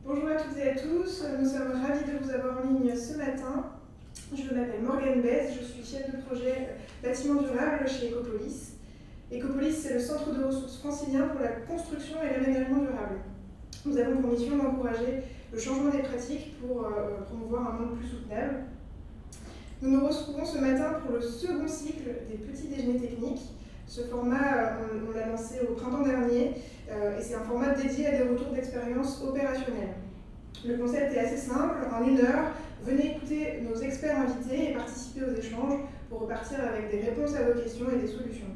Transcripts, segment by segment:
Bonjour à toutes et à tous, nous sommes ravis de vous avoir en ligne ce matin. Je m'appelle Morgane Bèze, je suis chef de projet bâtiment durable chez Ecopolis. Ecopolis, c'est le centre de ressources francilien pour la construction et l'aménagement durable. Nous avons pour mission d'encourager le changement des pratiques pour promouvoir un monde plus soutenable. Nous nous retrouvons ce matin pour le second cycle des petits déjeuners techniques. Ce format, on l'a lancé au printemps dernier et c'est un format dédié à des retours d'expérience opérationnelle. Le concept est assez simple, en 1 heure, venez écouter nos experts invités et participer aux échanges pour repartir avec des réponses à vos questions et des solutions.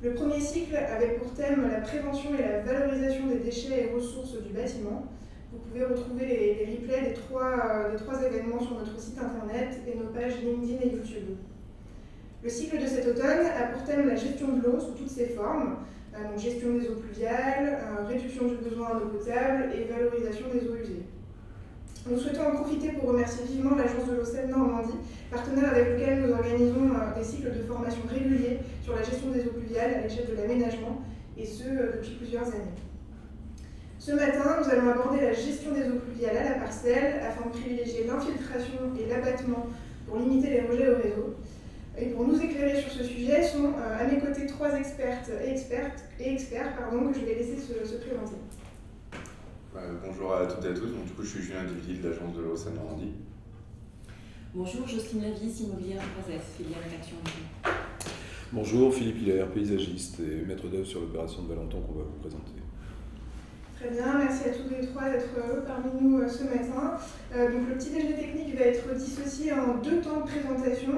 Le premier cycle avait pour thème la prévention et la valorisation des déchets et ressources du bâtiment. Vous pouvez retrouver les replays des trois événements sur notre site internet et nos pages LinkedIn et YouTube. Le cycle de cet automne a pour thème la gestion de l'eau sous toutes ses formes, donc gestion des eaux pluviales, réduction du besoin en eau potable et valorisation des eaux usées. Nous souhaitons en profiter pour remercier vivement l'Agence de l'eau Seine-Normandie, partenaire avec lequel nous organisons des cycles de formation réguliers sur la gestion des eaux pluviales à l'échelle de l'aménagement, et ce depuis plusieurs années. Ce matin, nous allons aborder la gestion des eaux pluviales à la parcelle afin de privilégier l'infiltration et l'abattement pour limiter les rejets au réseau. Et pour nous éclairer sur ce sujet sont à mes côtés 3 expertes et experts que je vais laisser se présenter. Bonjour à toutes et à tous, donc, du coup je suis Julien Duvillier de l'Agence de l'eau Seine-Normandie. Bonjour, Jocelyne Lavis, immobilière à 3S, filiale Action. Bonjour, Philippe Hilaire, paysagiste et maître d'œuvre sur l'opération de Valenton qu'on va vous présenter. Très bien, merci à tous les 3 d'être parmi nous ce matin. Donc le petit déjeuner technique va être dissocié en 2 temps de présentation.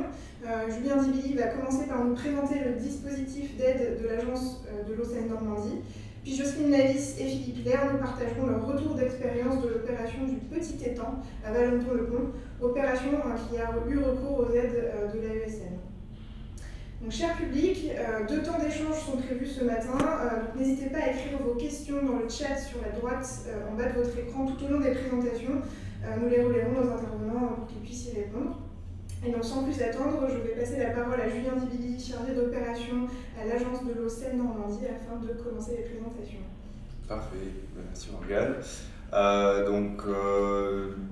Julien Duvillier va commencer par nous présenter le dispositif d'aide de l'Agence de l'eau Seine-Normandie. Puis Jocelyne Lavis et Philippe Hilaire nous partageront leur retour d'expérience de l'opération du Petit Étang à Valenton-le-Pont, opération qui a eu recours aux aides de l'AESN. Donc, cher public, 2 temps d'échange sont prévus ce matin. N'hésitez pas à écrire vos questions dans le chat sur la droite en bas de votre écran tout au long des présentations. Nous les relayerons aux intervenants pour qu'ils puissent y répondre. Et donc sans plus attendre, je vais passer la parole à Julien Duvillier, chargé d'opération à l'Agence de l'eau Seine-Normandie, afin de commencer les présentations. Parfait, merci Morgane.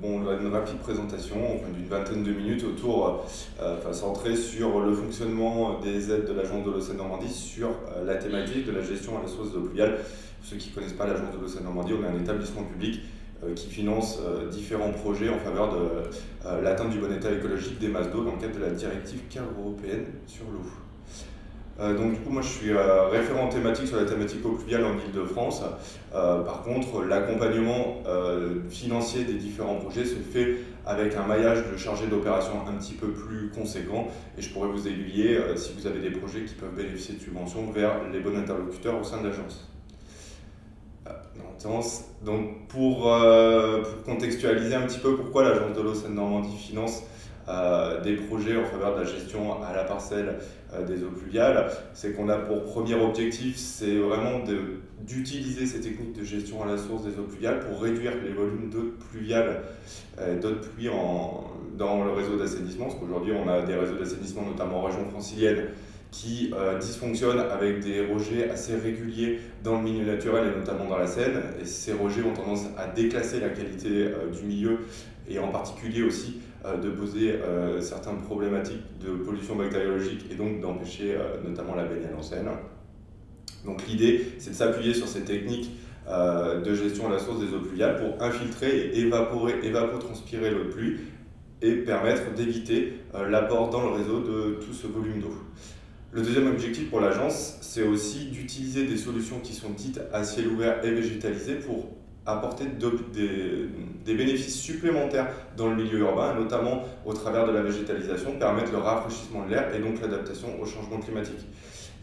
Une rapide présentation d'une vingtaine de minutes autour, centrée sur le fonctionnement des aides de l'Agence de l'eau Seine-Normandie sur la thématique de la gestion à la source des eaux pluviales. Pour ceux qui ne connaissent pas l'Agence de l'eau Seine-Normandie, on est un établissement public qui finance différents projets en faveur de l'atteinte du bon état écologique des masses d'eau dans le cadre de la directive cadre européenne sur l'eau. Donc du coup, moi je suis référent thématique sur la thématique eau pluviale en Île-de-France. Par contre, l'accompagnement financier des différents projets se fait avec un maillage de chargés d'opération un petit peu plus conséquent, et je pourrais vous aiguiller si vous avez des projets qui peuvent bénéficier de subventions vers les bons interlocuteurs au sein de l'agence. Donc pour contextualiser un petit peu pourquoi l'Agence de l'eau Seine-Normandie finance des projets en faveur de la gestion à la parcelle des eaux pluviales, c'est qu'on a pour premier objectif, c'est vraiment d'utiliser ces techniques de gestion à la source des eaux pluviales pour réduire les volumes d'eau pluviale, d'eau de pluie dans le réseau d'assainissement, parce qu'aujourd'hui on a des réseaux d'assainissement notamment en région francilienne qui dysfonctionnent avec des rejets assez réguliers dans le milieu naturel et notamment dans la Seine. Et ces rejets ont tendance à déclasser la qualité du milieu et en particulier aussi de poser certaines problématiques de pollution bactériologique et donc d'empêcher notamment la baignade en Seine. Donc l'idée, c'est de s'appuyer sur ces techniques de gestion à la source des eaux pluviales pour infiltrer et évapotranspirer l'eau de pluie et permettre d'éviter l'apport dans le réseau de tout ce volume d'eau. Le deuxième objectif pour l'agence, c'est aussi d'utiliser des solutions qui sont dites à ciel ouvert et végétalisées pour apporter des bénéfices supplémentaires dans le milieu urbain, notamment au travers de la végétalisation, permettre le rafraîchissement de l'air et donc l'adaptation au changement climatique.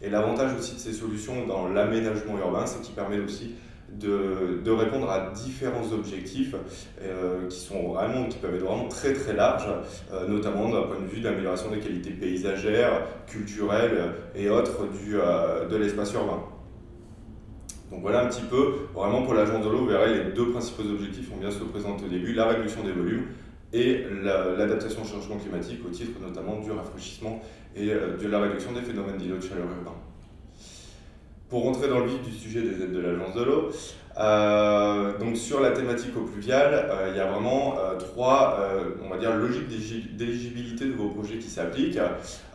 Et l'avantage aussi de ces solutions dans l'aménagement urbain, c'est qu'il permet aussi de répondre à différents objectifs qui peuvent être vraiment très très larges, notamment d'un point de vue d'amélioration des qualités paysagères, culturelles et autres de l'espace urbain. Donc voilà un petit peu, vraiment pour l'agence de l'eau, vous verrez les 2 principaux objectifs ont bien se présenter au début, la réduction des volumes et l'adaptation au changement climatique au titre notamment du rafraîchissement et de la réduction des phénomènes d'îlots de chaleur urbains. Pour rentrer dans le vif du sujet des aides de l'Agence de l'eau, donc sur la thématique eau pluviale, il y a vraiment trois on va dire, logiques d'éligibilité de vos projets qui s'appliquent.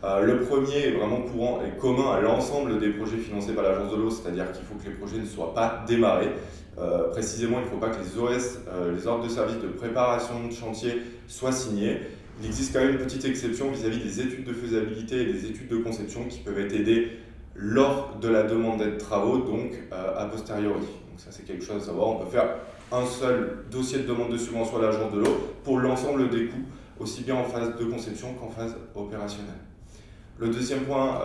Le premier est vraiment courant et commun à l'ensemble des projets financés par l'Agence de l'eau, c'est-à-dire qu'il faut que les projets ne soient pas démarrés. Précisément, il ne faut pas que les OS, les ordres de service de préparation de chantier, soient signés. Il existe quand même une petite exception vis-à-vis des études de faisabilité et des études de conception qui peuvent être aidées lors de la demande d'aide travaux, donc a posteriori. Donc ça, c'est quelque chose à savoir. On peut faire un seul dossier de demande de subvention à l'Agence de l'eau pour l'ensemble des coûts, aussi bien en phase de conception qu'en phase opérationnelle. Le deuxième point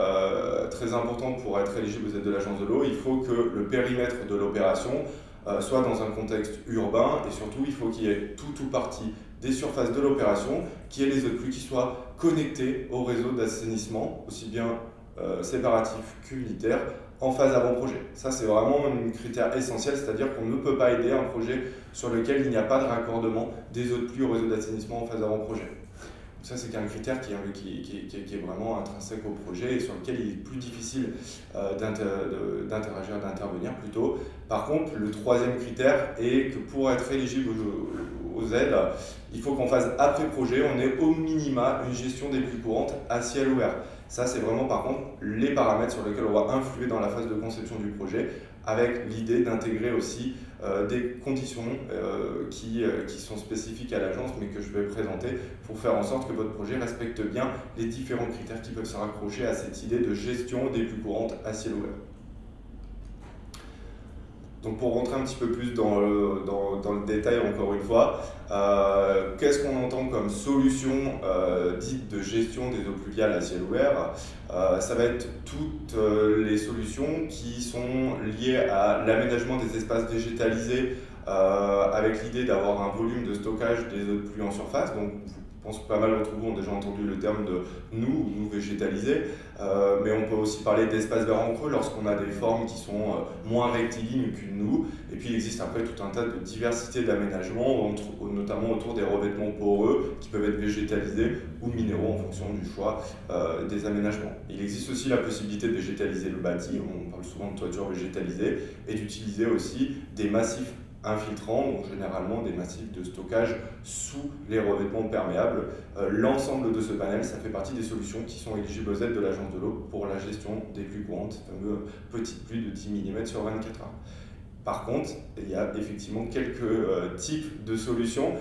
très important pour être éligible aux aides de l'Agence de l'eau, il faut que le périmètre de l'opération soit dans un contexte urbain et surtout il faut qu'il y ait tout ou partie des surfaces de l'opération, qu'il y ait les eaux de pluie qui soient connectées au réseau d'assainissement, aussi bien séparatif qu'unitaire, en phase avant-projet. Ça, c'est vraiment un critère essentiel, c'est-à-dire qu'on ne peut pas aider un projet sur lequel il n'y a pas de raccordement des eaux de pluie au réseau d'assainissement en phase avant-projet. Ça, c'est un critère qui est vraiment intrinsèque au projet et sur lequel il est plus difficile d'interagir, d'intervenir plutôt. Par contre, le troisième critère est que pour être éligible aux aides, il faut qu'en phase après-projet, on ait au minima une gestion des pluies courantes à ciel ouvert. Ça, c'est vraiment par contre les paramètres sur lesquels on va influer dans la phase de conception du projet, avec l'idée d'intégrer aussi des conditions qui sont spécifiques à l'agence, mais que je vais présenter pour faire en sorte que votre projet respecte bien les différents critères qui peuvent se raccrocher à cette idée de gestion des pluies courantes à ciel ouvert. Donc pour rentrer un petit peu plus dans le détail encore une fois, qu'est-ce qu'on entend comme solution dite de gestion des eaux pluviales à ciel ouvert? Ça va être toutes les solutions qui sont liées à l'aménagement des espaces végétalisés avec l'idée d'avoir un volume de stockage des eaux de pluie en surface. Donc, je pense que pas mal d'entre vous ont déjà entendu le terme de nous végétalisés, mais on peut aussi parler d'espaces verts en creux lorsqu'on a des formes qui sont moins rectilignes qu'une noue. Et puis il existe après tout un tas de diversité d'aménagements, notamment autour des revêtements poreux qui peuvent être végétalisés ou minéraux en fonction du choix des aménagements. Il existe aussi la possibilité de végétaliser le bâti, on parle souvent de toiture végétalisée, et d'utiliser aussi des massifs infiltrants, donc généralement des massifs de stockage sous les revêtements perméables. L'ensemble de ce panel, ça fait partie des solutions qui sont éligibles aux aides de l'Agence de l'eau pour la gestion des pluies courantes, ces fameuses petites pluies de 10 mm sur 24 heures. Par contre, il y a effectivement quelques types de solutions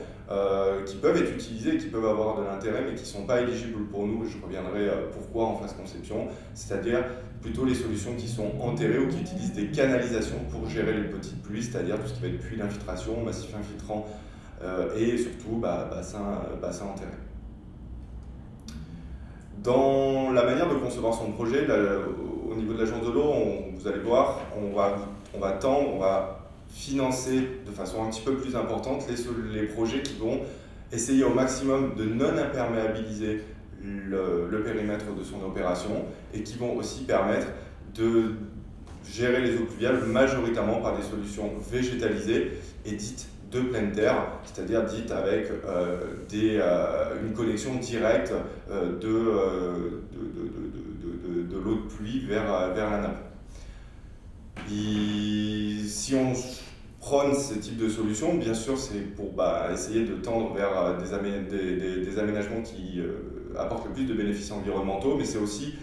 qui peuvent être utilisées, qui peuvent avoir de l'intérêt, mais qui ne sont pas éligibles pour nous. Je reviendrai pourquoi en phase conception, c'est-à-dire plutôt les solutions qui sont enterrées ou qui utilisent des canalisations pour gérer les petites pluies, c'est-à-dire tout ce qui va être puits d'infiltration, massif infiltrant et surtout bassin enterré. Dans la manière de concevoir son projet, là, au niveau de l'Agence de l'eau, vous allez voir, on va financer de façon un petit peu plus importante les projets qui vont essayer au maximum de non imperméabiliser le périmètre de son opération et qui vont aussi permettre de gérer les eaux pluviales majoritairement par des solutions végétalisées et dites de pleine terre, c'est-à-dire dites avec une connexion directe de l'eau de pluie vers la nappe. Si on prône ce type de solution, bien sûr, c'est pour essayer de tendre vers des aménagements qui apportent le plus de bénéfices environnementaux, mais c'est aussi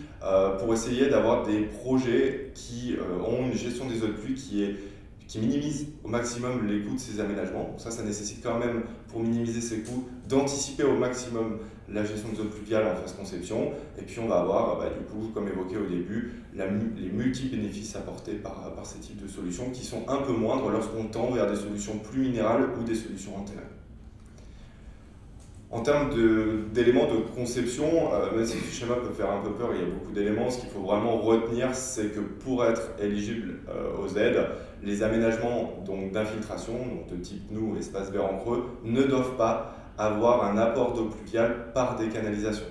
pour essayer d'avoir des projets qui ont une gestion des eaux de pluie qui minimise au maximum les coûts de ces aménagements. Ça nécessite quand même, pour minimiser ces coûts, d'anticiper au maximum la gestion des eaux pluviales en phase conception. Et puis on va avoir, du coup, comme évoqué au début, les multi-bénéfices apportés par ces types de solutions qui sont un peu moindres lorsqu'on tend vers des solutions plus minérales ou des solutions enterrées. En termes d'éléments de conception, même si ce schéma peut faire un peu peur, il y a beaucoup d'éléments. Ce qu'il faut vraiment retenir, c'est que pour être éligible aux aides, les aménagements d'infiltration, de type noue, espace vert en creux, ne doivent pas avoir un apport d'eau pluviale par des canalisations.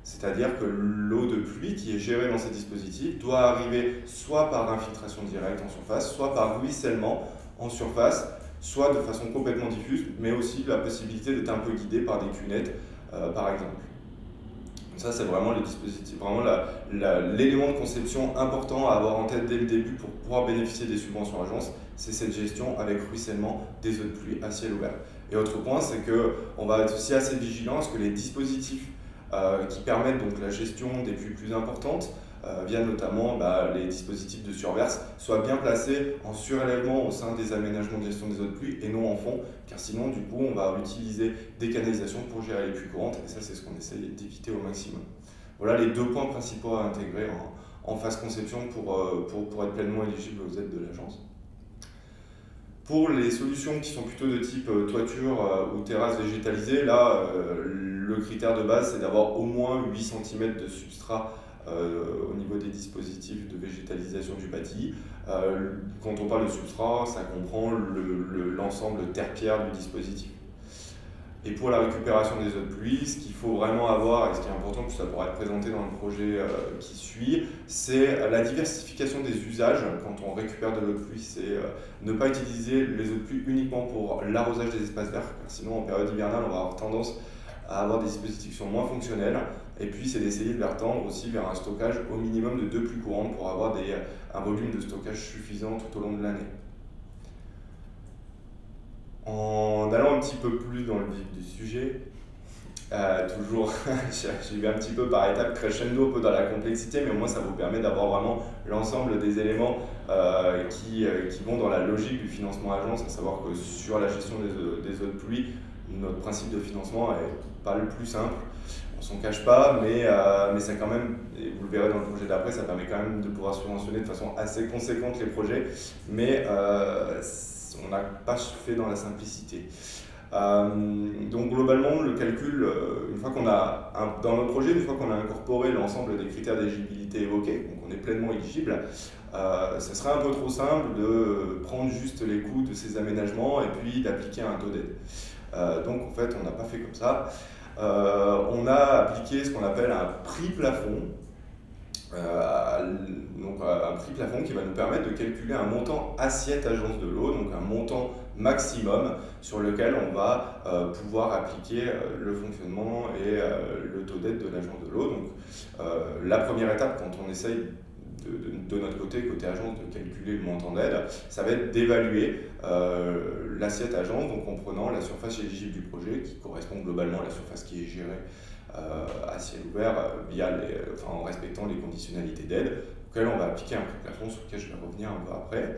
C'est-à-dire que l'eau de pluie qui est gérée dans ces dispositifs doit arriver soit par infiltration directe en surface, soit par ruissellement en surface, soit de façon complètement diffuse, mais aussi la possibilité d'être un peu guidé par des cunettes, par exemple. Ça, c'est vraiment le dispositif, vraiment l'élément de conception important à avoir en tête dès le début pour pouvoir bénéficier des subventions agences, c'est cette gestion avec ruissellement des eaux de pluie à ciel ouvert. Et autre point, c'est qu'on va être aussi assez vigilant à ce que les dispositifs qui permettent donc la gestion des pluies plus importantes, via notamment les dispositifs de surverse, soient bien placés en surélèvement au sein des aménagements de gestion des eaux de pluie et non en fond, car sinon du coup on va utiliser des canalisations pour gérer les pluies courantes et ça c'est ce qu'on essaie d'éviter au maximum. Voilà les 2 points principaux à intégrer en phase conception pour être pleinement éligible aux aides de l'agence. Pour les solutions qui sont plutôt de type toiture ou terrasse végétalisée, là le critère de base c'est d'avoir au moins 8 cm de substrat au niveau des dispositifs de végétalisation du bâti. Quand on parle de substrat, ça comprend l'ensemble terre-pierre du dispositif. Et pour la récupération des eaux de pluie, ce qu'il faut vraiment avoir, et ce qui est important, que ça pourra être présenté dans le projet qui suit, c'est la diversification des usages quand on récupère de l'eau de pluie. C'est ne pas utiliser les eaux de pluie uniquement pour l'arrosage des espaces verts, car sinon en période hivernale, on va avoir tendance à avoir des dispositifs qui sont moins fonctionnels. Et puis c'est d'essayer de les tendre aussi vers un stockage au minimum de 2 pluies courantes pour avoir un volume de stockage suffisant tout au long de l'année. En allant un petit peu plus dans le vif du sujet, toujours, j'ai vu un petit peu par étapes crescendo, un peu dans la complexité, mais au moins ça vous permet d'avoir vraiment l'ensemble des éléments qui vont dans la logique du financement agence, à savoir que sur la gestion des eaux de pluie, notre principe de financement est pas le plus simple. On s'en cache pas, mais ça quand même, et vous le verrez dans le projet d'après, ça permet quand même de pouvoir subventionner de façon assez conséquente les projets, mais on n'a pas fait dans la simplicité. Donc globalement, le calcul, une fois qu'on a, dans notre projet, une fois qu'on a incorporé l'ensemble des critères d'éligibilité évoqués, donc on est pleinement éligible, ça serait un peu trop simple de prendre juste les coûts de ces aménagements et puis d'appliquer un taux d'aide. Donc en fait, on n'a pas fait comme ça. On a appliqué ce qu'on appelle un prix plafond, donc un prix plafond qui va nous permettre de calculer un montant assiette agence de l'eau, donc un montant maximum sur lequel on va pouvoir appliquer le fonctionnement et le taux d'aide de l'agence de l'eau. Donc la première étape quand on essaye de notre côté agence, de calculer le montant d'aide, ça va être d'évaluer l'assiette agence, donc en prenant la surface éligible du projet, qui correspond globalement à la surface qui est gérée à ciel ouvert, en respectant les conditionnalités d'aide, auxquelles on va appliquer un prix plafond, sur lequel je vais revenir un peu après.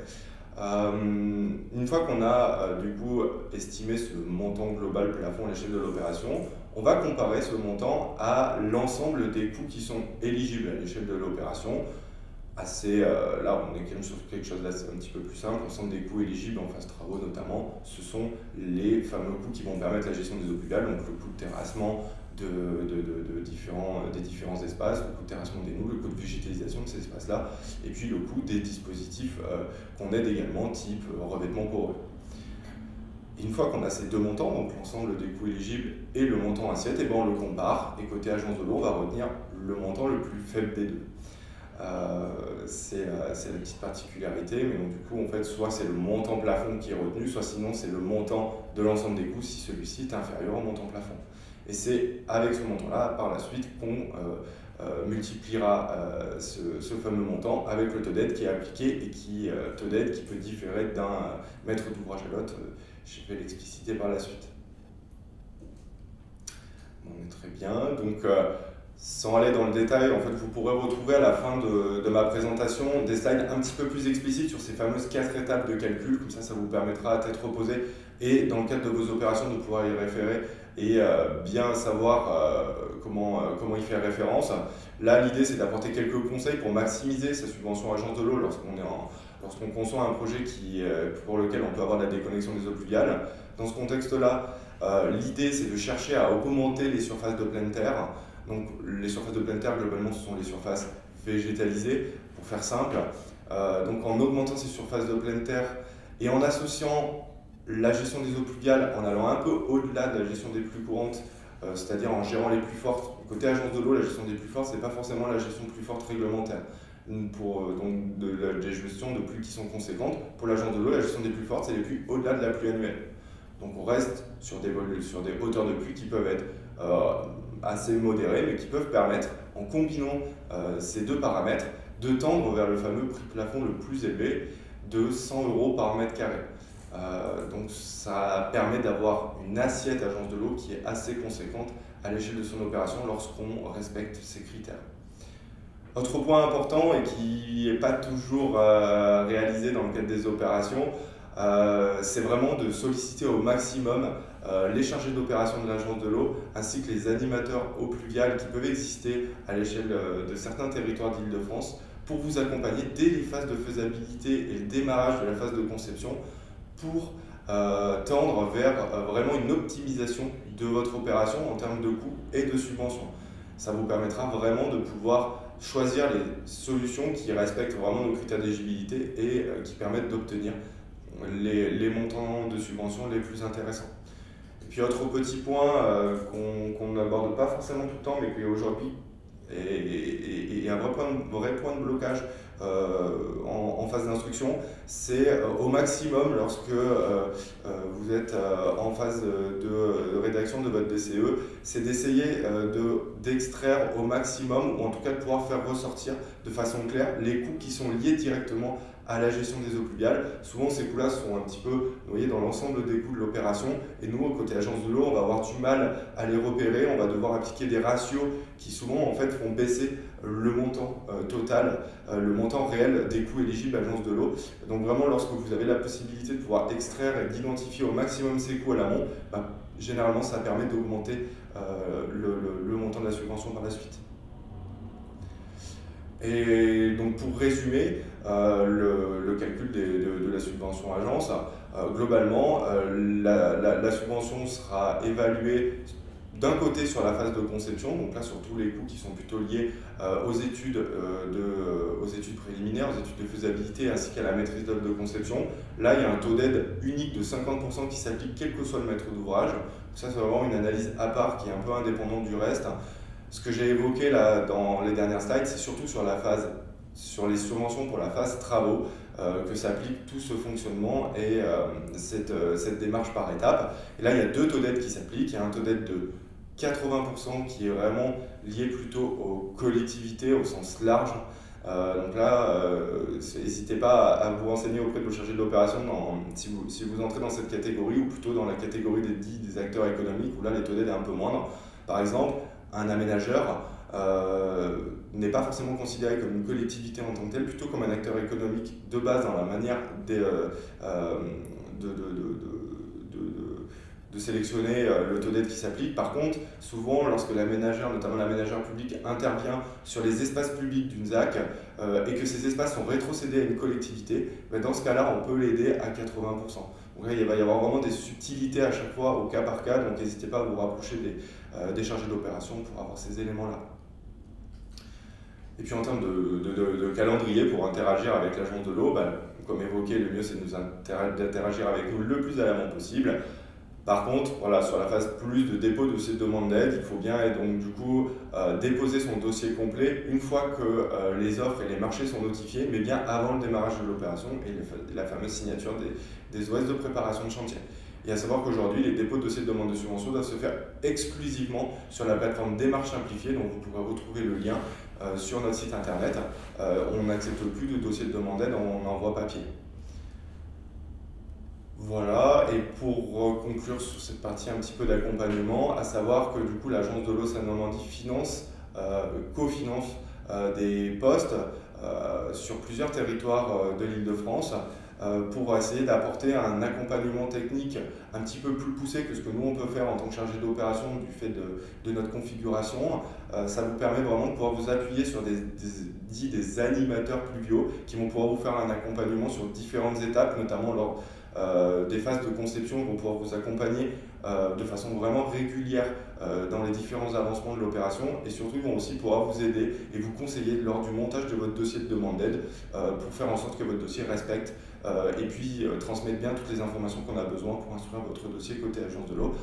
Une fois qu'on a du coup estimé ce montant global plafond à l'échelle de l'opération, on va comparer ce montant à l'ensemble des coûts qui sont éligibles à l'échelle de l'opération. Là, on est quand même sur quelque chose d'assez un petit peu plus simple. L'ensemble des coûts éligibles en phase travaux notamment, ce sont les fameux coûts qui vont permettre la gestion des eaux pluviales, donc le coût de terrassement des différents espaces, le coût de terrassement des noues, le coût de végétalisation de ces espaces-là, et puis le coût des dispositifs qu'on aide également, type revêtement poreux. Une fois qu'on a ces 2 montants, donc l'ensemble des coûts éligibles et le montant assiette, on le compare, et côté agence de l'eau, on va retenir le montant le plus faible des deux. C'est la petite particularité, mais donc du coup en fait soit c'est le montant plafond qui est retenu, soit sinon c'est le montant de l'ensemble des coûts si celui-ci est inférieur au montant plafond. Et c'est avec ce montant-là par la suite qu'on multipliera ce fameux montant avec le taux d'aide qui est appliqué et taux d'aide qui peut différer d'un maître d'ouvrage à l'autre. Je vais l'expliciter par la suite. On est très bien. Donc sans aller dans le détail, en fait, vous pourrez retrouver à la fin de ma présentation des slides un petit peu plus explicites sur ces fameuses 4 étapes de calcul. Comme ça vous permettra à tête reposée et dans le cadre de vos opérations de pouvoir y référer et bien savoir comment y faire référence. Là, l'idée, c'est d'apporter quelques conseils pour maximiser sa subvention agence de l'eau lorsqu'on conçoit un projet pour lequel on peut avoir de la déconnexion des eaux pluviales. Dans ce contexte-là, l'idée, c'est de chercher à augmenter les surfaces de pleine terre. Donc les surfaces de pleine terre, globalement, ce sont les surfaces végétalisées, pour faire simple. Donc en augmentant ces surfaces de pleine terre et en associant la gestion des eaux pluviales, en allant un peu au-delà de la gestion des pluies courantes, c'est-à-dire en gérant les pluies fortes. Côté agence de l'eau, la gestion des pluies fortes, ce n'est pas forcément la gestion de pluies fortes réglementaire. Donc des gestions de pluies qui sont conséquentes. Pour l'agence de l'eau, la gestion des pluies fortes, c'est les pluies au-delà de la pluie annuelle. Donc on reste sur des hauteurs de pluie qui peuvent être assez modérés, mais qui peuvent permettre, en combinant ces deux paramètres, de tendre vers le fameux prix plafond le plus élevé de 100 € par mètre carré. Donc ça permet d'avoir une assiette agence de l'eau qui est assez conséquente à l'échelle de son opération lorsqu'on respecte ces critères. Autre point important et qui n'est pas toujours réalisé dans le cadre des opérations, c'est vraiment de solliciter au maximum les chargés d'opération de l'agence de l'eau ainsi que les animateurs eau pluviale qui peuvent exister à l'échelle de certains territoires d'Île-de-France pour vous accompagner dès les phases de faisabilité et le démarrage de la phase de conception pour tendre vers vraiment une optimisation de votre opération en termes de coûts et de subventions. Ça vous permettra vraiment de pouvoir choisir les solutions qui respectent vraiment nos critères d'éligibilité et qui permettent d'obtenir les montants de subventions les plus intéressants. Et puis autre petit point qu'on n'aborde pas forcément tout le temps, mais qui aujourd'hui est un vrai point de blocage en phase d'instruction, c'est au maximum lorsque vous êtes en phase de rédaction de votre DCE, c'est d'essayer d'extraire au maximum, ou en tout cas de pouvoir faire ressortir de façon claire les coûts qui sont liés directement à la gestion des eaux pluviales. Souvent ces coûts-là sont un petit peu noyés dans l'ensemble des coûts de l'opération et nous, au côté agence de l'eau, on va avoir du mal à les repérer, on va devoir appliquer des ratios qui souvent en fait font baisser le montant total, le montant réel des coûts éligibles à l'agence de l'eau. Donc vraiment lorsque vous avez la possibilité de pouvoir extraire et d'identifier au maximum ces coûts à l'amont, généralement ça permet d'augmenter le montant de la subvention par la suite. Et donc pour résumer le calcul de la subvention agence, globalement la subvention sera évaluée d'un côté sur la phase de conception, donc là sur tous les coûts qui sont plutôt liés aux études préliminaires, aux études de faisabilité ainsi qu'à la maîtrise d'œuvre de conception. Là il y a un taux d'aide unique de 50% qui s'applique quel que soit le maître d'ouvrage. Ça c'est vraiment une analyse à part qui est un peu indépendante du reste. Ce que j'ai évoqué là dans les dernières slides, c'est surtout sur les subventions pour la phase travaux que s'applique tout ce fonctionnement et cette démarche par étapes. Et là, il y a deux taux d'aide qui s'appliquent. Il y a un taux d'aide de 80% qui est vraiment lié plutôt aux collectivités au sens large. Donc là, n'hésitez pas à vous renseigner auprès de vos chargés d'opération si vous entrez dans cette catégorie ou plutôt dans la catégorie des acteurs économiques où là, les taux d'aide est un peu moindre. Par exemple, un aménageur n'est pas forcément considéré comme une collectivité en tant que telle, plutôt comme un acteur économique de base dans la manière de sélectionner le taux d'aide qui s'applique. Par contre, souvent, lorsque l'aménageur, notamment l'aménageur public, intervient sur les espaces publics d'une ZAC et que ces espaces sont rétrocédés à une collectivité, dans ce cas-là, on peut l'aider à 80%. Donc là, il va y avoir vraiment des subtilités à chaque fois, au cas par cas, donc n'hésitez pas à vous rapprocher des chargés d'opération pour avoir ces éléments-là. Et puis en termes de calendrier pour interagir avec l'agence de l'eau, comme évoqué, le mieux c'est d'interagir avec nous le plus à l'amont possible. Par contre, voilà, sur la phase plus de dépôt de dossier de demande d'aide, il faut bien donc, du coup, déposer son dossier complet une fois que les offres et les marchés sont notifiés, mais bien avant le démarrage de l'opération et la fameuse signature des OS de préparation de chantier. Et à savoir qu'aujourd'hui, les dépôts de dossiers de demande de subvention doivent se faire exclusivement sur la plateforme Démarche Simplifiée, dont vous pourrez retrouver le lien sur notre site internet. On n'accepte plus de dossiers de demande d'aide en envoi papier. Voilà, et pour conclure sur cette partie un petit peu d'accompagnement, à savoir que du coup l'agence de l'eau Seine-Normandie cofinance des postes sur plusieurs territoires de l'Île-de-France pour essayer d'apporter un accompagnement technique un petit peu plus poussé que ce que nous on peut faire en tant que chargé d'opération du fait de notre configuration. Ça vous permet vraiment de pouvoir vous appuyer sur des animateurs pluviaux qui vont pouvoir vous faire un accompagnement sur différentes étapes, notamment lors des phases de conception, vont pouvoir vous accompagner de façon vraiment régulière dans les différents avancements de l'opération et surtout ils vont aussi pouvoir vous aider et vous conseiller lors du montage de votre dossier de demande d'aide pour faire en sorte que votre dossier respecte et puis transmettre bien toutes les informations qu'on a besoin pour instruire votre dossier côté agence de l'eau.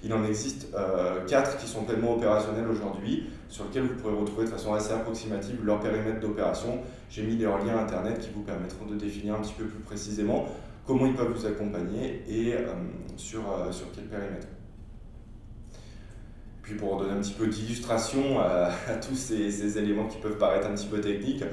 Il en existe 4 qui sont pleinement opérationnels aujourd'hui, sur lesquels vous pourrez retrouver de façon assez approximative leur périmètre d'opération. J'ai mis leurs liens internet qui vous permettront de définir un petit peu plus précisément comment ils peuvent vous accompagner et sur quel périmètre. Puis pour donner un petit peu d'illustration à tous ces éléments qui peuvent paraître un petit peu techniques,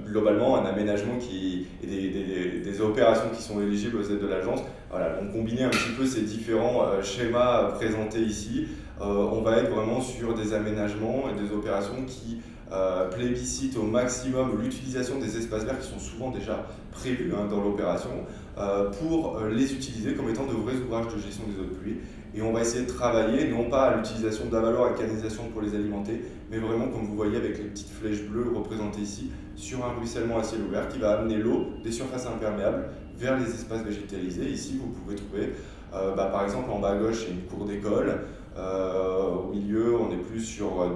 globalement un aménagement et des opérations qui sont éligibles aux aides de l'agence, voilà, donc combiner un petit peu ces différents schémas présentés ici, on va être vraiment sur des aménagements et des opérations qui plébiscitent au maximum l'utilisation des espaces verts qui sont souvent déjà prévus dans l'opération pour les utiliser comme étant de vrais ouvrages de gestion des eaux de pluie. Et on va essayer de travailler non pas à l'utilisation d'avaloirs et de canalisation pour les alimenter, mais vraiment comme vous voyez avec les petites flèches bleues représentées ici, sur un ruissellement à ciel ouvert qui va amener l'eau des surfaces imperméables vers les espaces végétalisés. Ici vous pouvez trouver par exemple en bas à gauche il y a une cour d'école, au milieu on est plus sur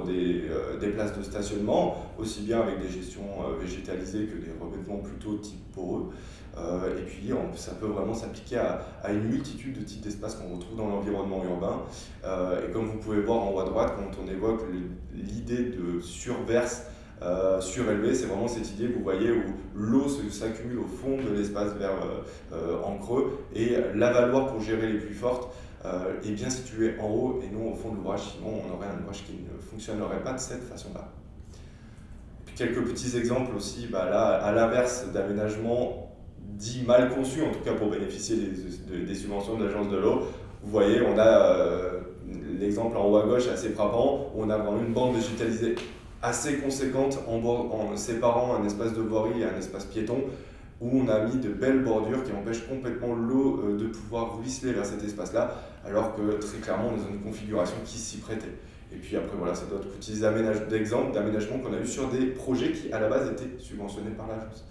des places de stationnement, aussi bien avec des gestions végétalisées que des revêtements plutôt type poreux. Et puis ça peut vraiment s'appliquer à une multitude de types d'espaces qu'on retrouve dans l'environnement urbain. Et comme vous pouvez voir en haut à droite, quand on évoque l'idée de surverse surélevé, c'est vraiment cette idée, vous voyez, où l'eau s'accumule au fond de l'espace vert en creux et l'avaloir pour gérer les pluies fortes est bien situé en haut et non au fond de l'ouvrage, sinon on aurait un ouvrage qui ne fonctionnerait pas de cette façon-là. Quelques petits exemples aussi, là, à l'inverse d'aménagements dits mal conçus, en tout cas pour bénéficier des subventions de l'agence de l'eau. Vous voyez, on a l'exemple en haut à gauche assez frappant, où on a vraiment une bande végétalisée assez conséquente en séparant un espace de voirie et un espace piéton, où on a mis de belles bordures qui empêchent complètement l'eau de pouvoir ruisseler vers cet espace-là, alors que très clairement on est dans une configuration qui s'y prêtait. Et puis après, voilà, c'est d'autres petits exemples d'aménagements qu'on a eu sur des projets qui, à la base, étaient subventionnés par l'agence.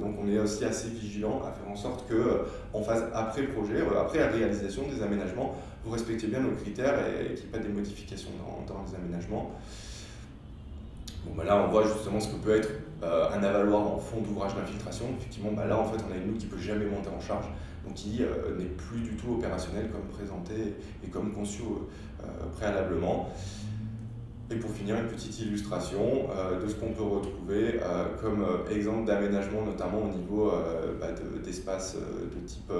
Donc on est aussi assez vigilant à faire en sorte qu'en phase après projet, après la réalisation des aménagements, vous respectiez bien nos critères et qu'il n'y ait pas des modifications dans les aménagements. Bon, là, on voit justement ce que peut être un avaloir en fond d'ouvrage d'infiltration. Effectivement, là, en fait, on a une eau qui ne peut jamais monter en charge, donc qui n'est plus du tout opérationnelle comme présenté et comme conçu préalablement. Et pour finir, une petite illustration de ce qu'on peut retrouver comme exemple d'aménagement, notamment au niveau d'espaces de type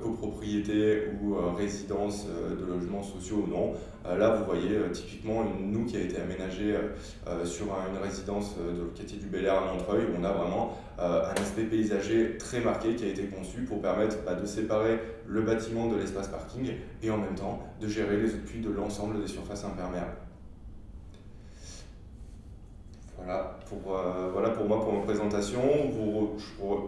copropriété ou résidence de logements sociaux ou non. Là, vous voyez typiquement une noue qui a été aménagée sur une résidence de quartier du Bel Air à Montreuil, où on a vraiment un aspect paysager très marqué qui a été conçu pour permettre de séparer le bâtiment de l'espace parking et en même temps de gérer les eaux de pluie de l'ensemble des surfaces imperméables. Voilà pour moi, pour ma présentation.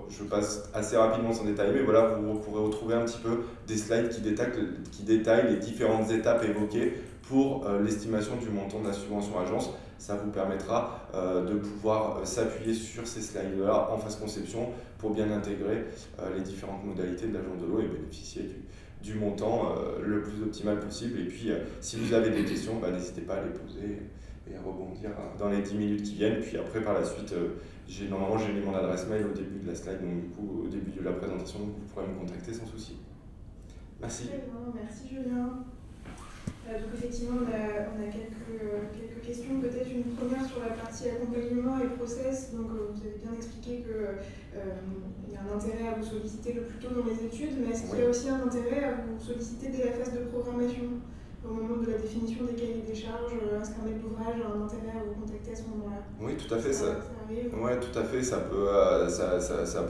Je passe assez rapidement sans détailler, mais voilà, vous pourrez retrouver un petit peu des slides qui détaillent les différentes étapes évoquées pour l'estimation du montant de la subvention agence. Ça vous permettra de pouvoir s'appuyer sur ces slides-là en phase conception pour bien intégrer les différentes modalités de l'agence de l'eau et bénéficier du montant le plus optimal possible. Et puis, si vous avez des questions, n'hésitez pas à les poser et à rebondir dans les 10 minutes qui viennent. Puis après, par la suite, normalement j'ai mis mon adresse mail au début de la slide, donc du coup au début de la présentation, donc vous pourrez me contacter sans souci. Merci. Merci Julien. Donc effectivement, on a quelques questions, peut-être une première sur la partie accompagnement et process. Donc vous avez bien expliqué qu'il y a un intérêt à vous solliciter le plus tôt dans les études, mais est-ce qu'il y a aussi un intérêt à vous solliciter dès la phase de programmation ? Au moment de la définition des cahiers des charges, est-ce qu'un maître d'ouvrage a un intérêt à vous contacter à ce moment-là? Oui, tout à fait. Ça arrive. Oui, tout à fait. Ça peut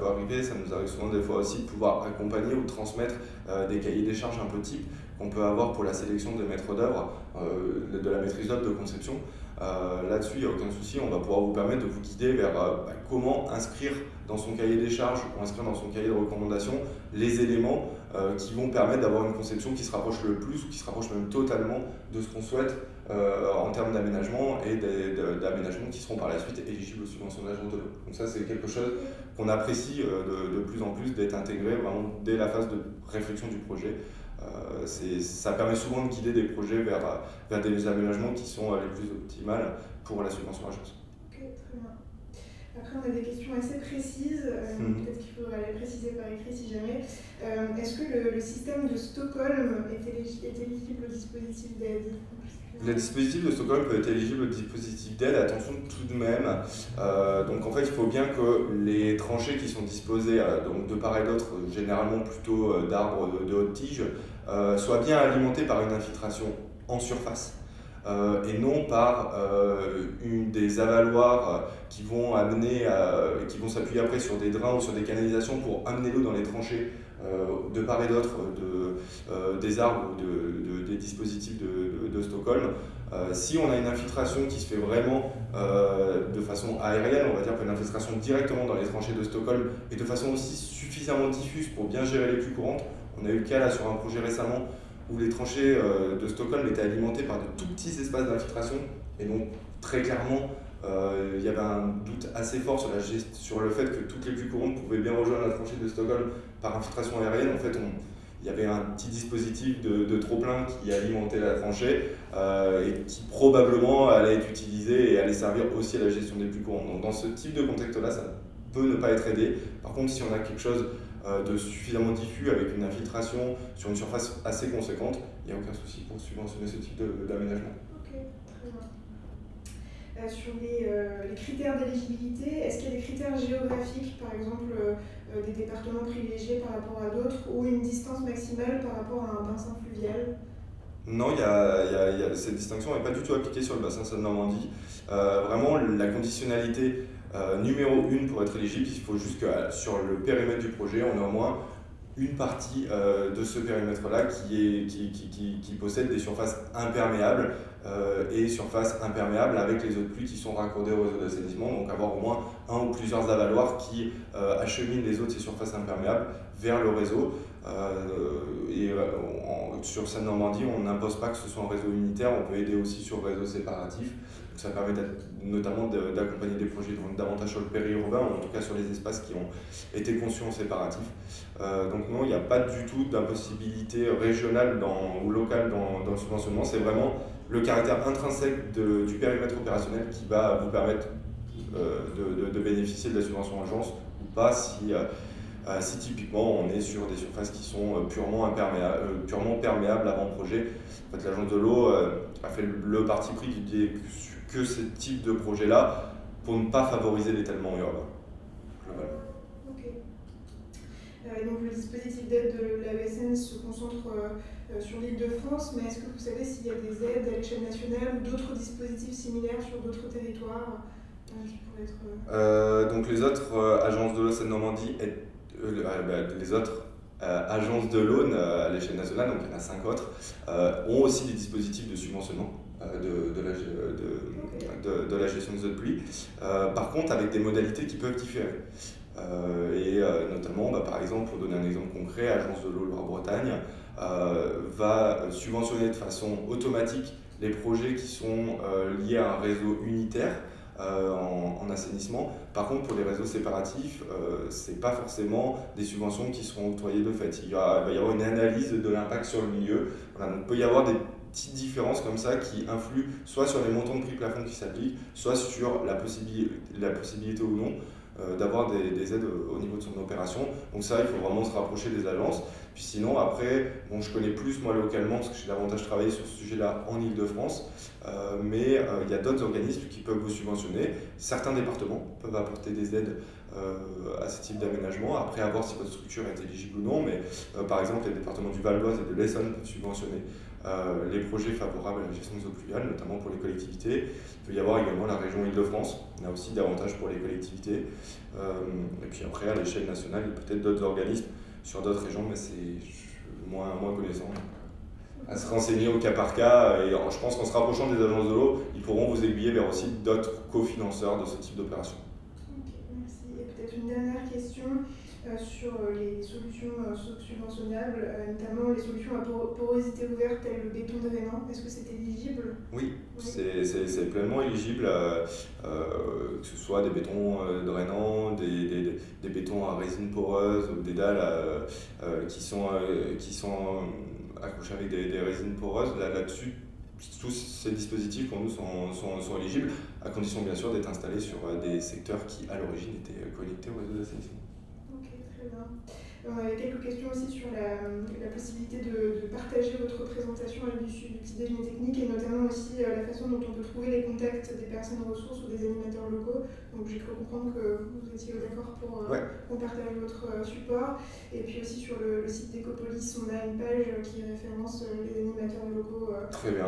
arriver. Ça nous arrive souvent des fois aussi de pouvoir accompagner ou transmettre des cahiers des charges un peu type qu'on peut avoir pour la sélection des maîtres d'œuvre, de la maîtrise d'œuvre de conception. Là-dessus, il n'y a aucun souci. On va pouvoir vous permettre de vous guider vers comment inscrire dans son cahier des charges ou inscrire dans son cahier de recommandation les éléments qui vont permettre d'avoir une conception qui se rapproche le plus ou qui se rapproche même totalement de ce qu'on souhaite en termes d'aménagement et d'aménagements qui seront par la suite éligibles aux subventions de l'agence de l'eau. Donc ça, c'est quelque chose qu'on apprécie de plus en plus d'être intégré vraiment dès la phase de réflexion du projet. Ça permet souvent de guider des projets vers des aménagements qui sont les plus optimales pour la subvention agence. Ok, très bien. Après, on a des questions assez précises, peut-être qu'il faudra les préciser par écrit si jamais. Est-ce que le système de Stockholm est éligible au dispositif d'aide? Le dispositif de Stockholm peut être éligible au dispositif d'aide, attention tout de même. Donc en fait, il faut bien que les tranchées qui sont disposées donc de part et d'autre, généralement plutôt d'arbres de haute tige, soient bien alimentées par une infiltration en surface. Et non par des avaloirs qui vont qui vont s'appuyer après sur des drains ou sur des canalisations pour amener l'eau dans les tranchées de part et d'autre des arbres ou des dispositifs de Stockholm. Si on a une infiltration qui se fait vraiment de façon aérienne, on va dire une infiltration directement dans les tranchées de Stockholm et de façon aussi suffisamment diffuse pour bien gérer les pluies courantes. On a eu le cas là sur un projet récemment où les tranchées de Stockholm étaient alimentées par de tout petits espaces d'infiltration et donc très clairement il y avait un doute assez fort sur le fait que toutes les pluies courantes pouvaient bien rejoindre la tranchée de Stockholm par infiltration aérienne. En fait, il y avait un petit dispositif de trop-plein qui alimentait la tranchée et qui probablement allait être utilisé et allait servir aussi à la gestion des pluies courantes. Donc dans ce type de contexte-là, ça peut ne pas être aidé. Par contre, si on a quelque chose de suffisamment diffus avec une infiltration sur une surface assez conséquente, il n'y a aucun souci pour subventionner ce type d'aménagement. Ok, très bien. Sur les critères d'éligibilité, est-ce qu'il y a des critères géographiques, par exemple des départements privilégiés par rapport à d'autres, ou une distance maximale par rapport à un bassin fluvial? Non, cette distinction n'est pas du tout appliquée sur le bassin Seine-Normandie. Vraiment, la conditionnalité numéro 1 pour être éligible, il faut juste que sur le périmètre du projet, on a au moins une partie de ce périmètre-là qui possède des surfaces imperméables et surfaces imperméables avec les eaux de pluie qui sont raccordées au réseau d'assainissement, donc avoir au moins un ou plusieurs avaloirs qui acheminent les eaux de ces surfaces imperméables vers le réseau. Sur Seine-Normandie, on n'impose pas que ce soit un réseau unitaire, on peut aider aussi sur le réseau séparatif. Ça permet notamment d'accompagner des projets davantage sur le périurbain, ou en tout cas sur les espaces qui ont été conçus en séparatif. Donc non, il n'y a pas du tout d'impossibilité régionale ou locale dans le subventionnement. C'est vraiment le caractère intrinsèque du périmètre opérationnel qui va vous permettre de bénéficier de la subvention agence ou pas si typiquement on est sur des surfaces qui sont purement perméables avant projet. En fait, l'agence de l'eau a fait le parti pris qui dit que ce type de projet-là pour ne pas favoriser l'étalement urbain global. Ok. Donc le dispositif d'aide de l'AESN se concentre sur l'Île-de-France, mais est-ce que vous savez s'il y a des aides à l'échelle nationale ou d'autres dispositifs similaires sur d'autres territoires qui pourraient être... Donc les autres agences de l'eau Seine-Normandie, les autres agences de l'Aune à l'échelle nationale, donc il y en a 5 autres, ont aussi des dispositifs de subventionnement de la gestion des eaux de pluie, par contre avec des modalités qui peuvent différer. Notamment, par exemple, pour donner un exemple concret, l'agence de l'eau Loire-Bretagne va subventionner de façon automatique les projets qui sont liés à un réseau unitaire en assainissement. Par contre, pour les réseaux séparatifs, ce n'est pas forcément des subventions qui seront octroyées de fait. Il va y avoir une analyse de l'impact sur le milieu. Voilà, donc il peut y avoir des petites différences comme ça qui influent soit sur les montants de prix plafond qui s'appliquent, soit sur la possibilité ou non d'avoir des aides au niveau de son opération. Donc ça, il faut vraiment se rapprocher des agences. Puis sinon, après, je connais plus moi localement, parce que j'ai davantage travaillé sur ce sujet-là en Ile-de-France, mais il y a d'autres organismes qui peuvent vous subventionner. Certains départements peuvent apporter des aides à ce type d'aménagement, après à voir si votre structure est éligible ou non, mais par exemple, les départements du Val d'Oise et de l'Essonne peuvent subventionner les projets favorables à la gestion des eaux pluviales, notamment pour les collectivités. Il peut y avoir également la région Île-de-France, on a aussi davantage pour les collectivités. Et puis après, à l'échelle nationale, il y a peut-être d'autres organismes sur d'autres régions, mais c'est moins connaissant. À se renseigner au cas par cas, et je pense qu'en se rapprochant des agences de l'eau, ils pourront vous aiguiller vers aussi d'autres cofinanceurs de ce type d'opération. Ok, merci. Et peut-être une dernière question sur les solutions subventionnables, notamment les solutions à porosité ouverte telles le béton drainant. Est-ce que c'est éligible? Oui, c'est pleinement éligible, que ce soit des bétons drainants, des bétons à résine poreuse, ou des dalles qui sont accrochés avec des résines poreuses. Là-dessus, tous ces dispositifs pour nous sont éligibles. à condition bien sûr d'être installé sur des secteurs qui à l'origine étaient connectés au réseau d'assainissement. Ok, très bien. On avait quelques questions aussi sur la possibilité de partager votre présentation à l'issue du petit déjeuner technique et notamment aussi la façon dont on peut trouver les contacts des personnes ressources ou des animateurs locaux. Donc j'ai cru comprendre que vous étiez d'accord pour qu'on partage votre support. Et puis aussi sur le site d'Ecopolis, on a une page qui référence les animateurs locaux. Très bien.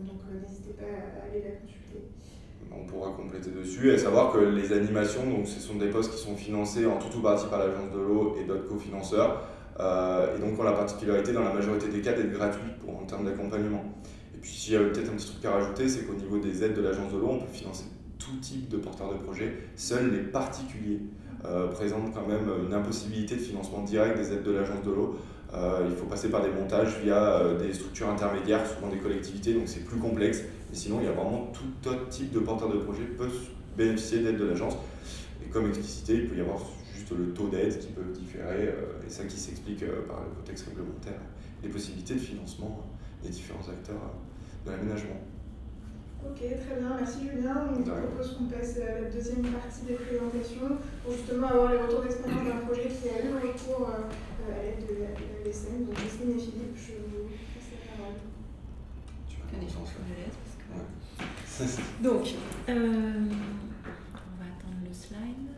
Donc n'hésitez pas à aller la consulter. On pourra compléter dessus et savoir que les animations, donc ce sont des postes qui sont financés en tout ou partie par l'Agence de l'eau et d'autres cofinanceurs et donc ont la particularité dans la majorité des cas d'être gratuits en termes d'accompagnement. Et puis s'il y a peut-être un petit truc à rajouter, c'est qu'au niveau des aides de l'Agence de l'eau, on peut financer tout type de porteurs de projets. Seuls les particuliers présentent quand même une impossibilité de financement direct des aides de l'Agence de l'eau. Il faut passer par des montages via des structures intermédiaires, souvent des collectivités, donc c'est plus complexe. Et sinon, il y a vraiment tout autre type de porteur de projet qui peut bénéficier d'aide de l'agence. Et comme explicité, il peut y avoir juste le taux d'aide qui peut différer, et ça qui s'explique par le contexte réglementaire, les possibilités de financement des différents acteurs de l'aménagement. Ok, très bien, merci Julien. Donc, je propose qu'on passe à la deuxième partie des présentations pour justement avoir les retours d'expérience d'un projet qui a eu recours à l'aide de la LSM. Donc, Jocelyne et Philippe, je vous passe la parole. Tu vas Donc, on va attendre le slide.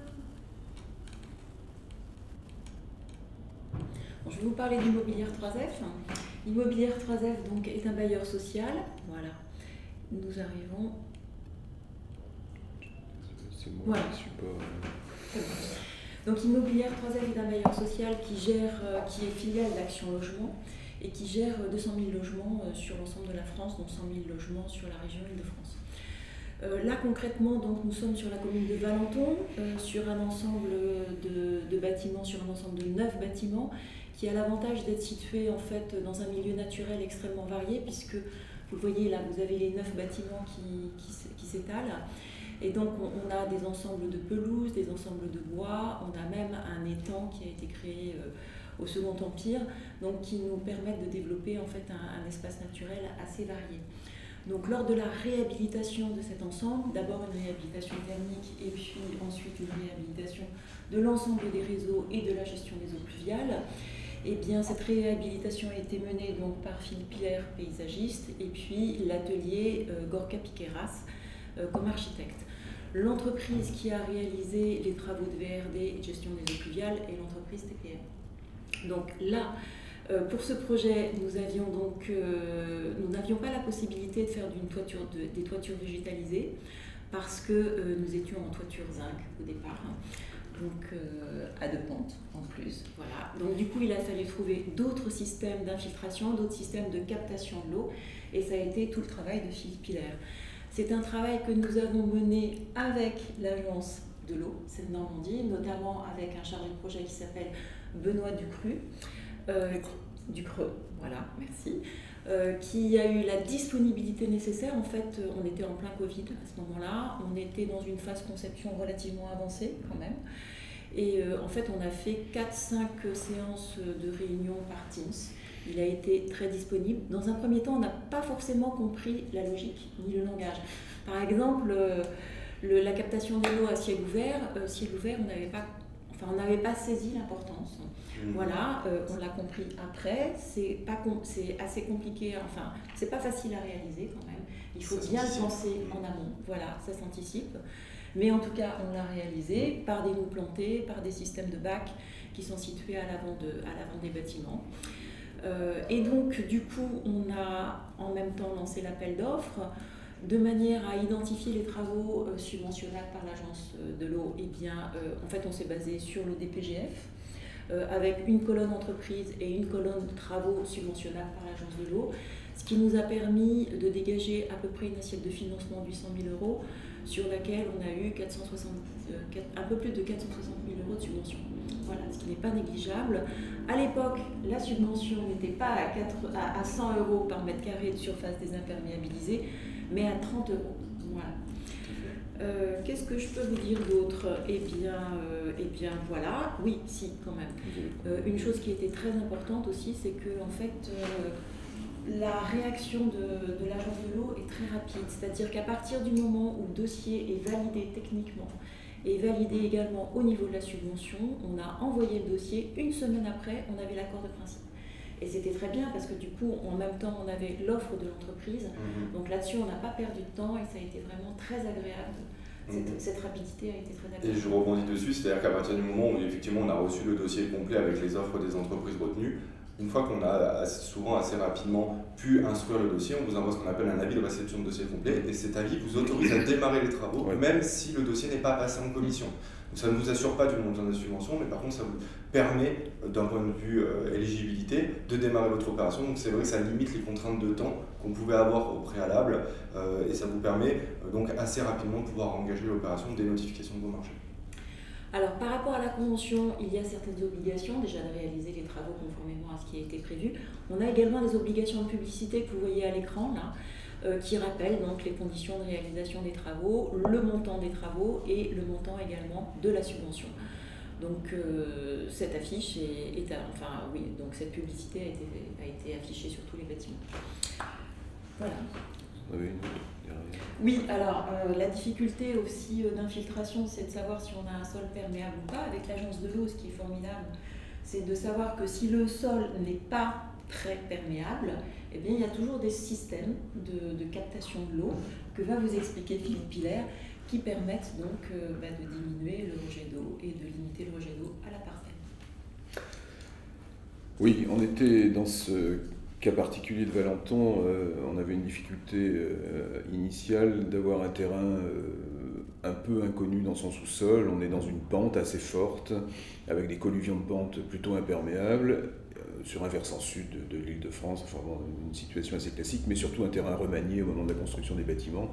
Bon, je vais vous parler d'Immobilière 3F. Immobilière 3F donc, est un bailleur social. Voilà. Nous arrivons. C'est moi voilà. qui suis pas. Donc Immobilière 3F est un bailleur social qui est filiale d'Action Logement et qui gère 200 000 logements sur l'ensemble de la France, dont 100 000 logements sur la région Île-de-France. Là concrètement, donc, nous sommes sur la commune de Valenton, sur un ensemble de bâtiments, sur un ensemble de 9 bâtiments, qui a l'avantage d'être situé en fait dans un milieu naturel extrêmement varié, puisque vous le voyez là, vous avez les 9 bâtiments qui s'étalent. Et donc on a des ensembles de pelouses, des ensembles de bois, on a même un étang qui a été créé au Second Empire, donc qui nous permettent de développer en fait un espace naturel assez varié. Donc lors de la réhabilitation de cet ensemble, d'abord une réhabilitation thermique et puis ensuite une réhabilitation de l'ensemble des réseaux et de la gestion des eaux pluviales, et bien cette réhabilitation a été menée donc par Philippe Hilaire, paysagiste, et puis l'atelier Gorka Piqueras comme architecte. L'entreprise qui a réalisé les travaux de VRD et de gestion des eaux pluviales est l'entreprise TPM. Donc là, pour ce projet, nous n'avions pas la possibilité de faire des toitures végétalisées parce que nous étions en toiture zinc au départ, donc à 2 pentes en plus. Voilà. Donc du coup, il a fallu trouver d'autres systèmes d'infiltration, d'autres systèmes de captation de l'eau, et ça a été tout le travail de Philippe Hilaire. C'est un travail que nous avons mené avec l'agence de l'eau, Seine-Normandie, notamment avec un chargé de projet qui s'appelle Benoît Ducreux, voilà, merci, qui a eu la disponibilité nécessaire. En fait, on était en plein Covid à ce moment-là, on était dans une phase conception relativement avancée quand même, et en fait on a fait 4-5 séances de réunion par Teams. Il a été très disponible. Dans un premier temps, on n'a pas forcément compris la logique ni le langage. Par exemple, la captation de l'eau à ciel ouvert, on n'avait pas saisi l'importance. Voilà, on l'a compris après. C'est assez compliqué, enfin, c'est pas facile à réaliser quand même. Il faut bien le penser en amont. Voilà, ça s'anticipe. Mais en tout cas, on l'a réalisé par des noues plantées, par des systèmes de bacs qui sont situés à l'avant des bâtiments. Et donc, du coup, on a en même temps lancé l'appel d'offres de manière à identifier les travaux subventionnables par l'agence de l'eau. Eh bien, en fait, on s'est basé sur le DPGF avec une colonne entreprise et une colonne travaux subventionnables par l'agence de l'eau, ce qui nous a permis de dégager à peu près une assiette de financement de 800 000 € sur laquelle on a eu un peu plus de 460 000 € de subvention. Voilà, ce qui n'est pas négligeable. À l'époque, la subvention n'était pas à 100 € par mètre carré de surface désimperméabilisée, mais à 30 €. Voilà. Qu'est-ce que je peux vous dire d'autre ? Eh bien, voilà, oui, si, quand même. Une chose qui était très importante aussi, c'est que, en fait, La réaction de l'agence de l'eau est très rapide, c'est-à-dire qu'à partir du moment où le dossier est validé techniquement et validé également au niveau de la subvention, on a envoyé le dossier, une semaine après, on avait l'accord de principe. Et c'était très bien parce que du coup, en même temps, on avait l'offre de l'entreprise. Donc là-dessus, on n'a pas perdu de temps et ça a été vraiment très agréable. Cette rapidité a été très agréable. Et je rebondis dessus, c'est-à-dire qu'à partir du moment où effectivement on a reçu le dossier complet avec les offres des entreprises retenues, une fois qu'on a souvent assez rapidement pu instruire le dossier, on vous envoie ce qu'on appelle un avis de réception de dossier complet et cet avis vous autorise à démarrer les travaux, même si le dossier n'est pas passé en commission. Donc ça ne vous assure pas du montant de la subvention, mais par contre ça vous permet, d'un point de vue éligibilité, de démarrer votre opération. Donc c'est vrai que ça limite les contraintes de temps qu'on pouvait avoir au préalable et ça vous permet donc assez rapidement de pouvoir engager l'opération dès notification de vos marchés. Alors, par rapport à la convention, il y a certaines obligations, déjà de réaliser les travaux conformément à ce qui a été prévu. On a également des obligations de publicité que vous voyez à l'écran, là, qui rappellent donc les conditions de réalisation des travaux, le montant des travaux et le montant également de la subvention. Donc, cette affiche donc cette publicité a été affichée sur tous les bâtiments. Voilà. Vous avez une autre derrière ? Oui, alors la difficulté aussi d'infiltration, c'est de savoir si on a un sol perméable ou pas. Avec l'agence de l'eau, ce qui est formidable, c'est de savoir que si le sol n'est pas très perméable, eh bien, il y a toujours des systèmes de captation de l'eau que va vous expliquer Philippe Hilaire, qui permettent donc de diminuer le rejet d'eau et de limiter le rejet d'eau à la parcelle. Oui, on était dans ce cas particulier de Valenton, on avait une difficulté initiale d'avoir un terrain un peu inconnu dans son sous-sol. On est dans une pente assez forte, avec des colluvions de pente plutôt imperméables, sur un versant sud de l'Île-de-France, enfin bon, une situation assez classique, mais surtout un terrain remanié au moment de la construction des bâtiments,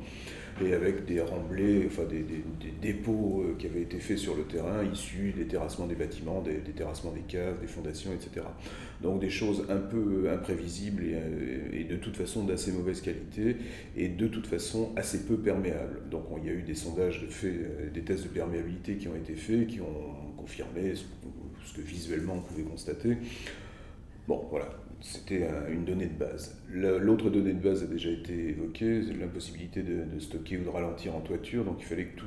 et avec des remblais, enfin des dépôts qui avaient été faits sur le terrain, issus des terrassements des bâtiments, des terrassements des caves, des fondations, etc. Donc des choses un peu imprévisibles et de toute façon d'assez mauvaise qualité, et de toute façon assez peu perméables. Donc il y a eu des sondages des tests de perméabilité qui ont été faits, qui ont confirmé ce que visuellement on pouvait constater. Bon, voilà, c'était une donnée de base. L'autre donnée de base a déjà été évoquée, c'est l'impossibilité de stocker ou de ralentir en toiture, donc il fallait que tout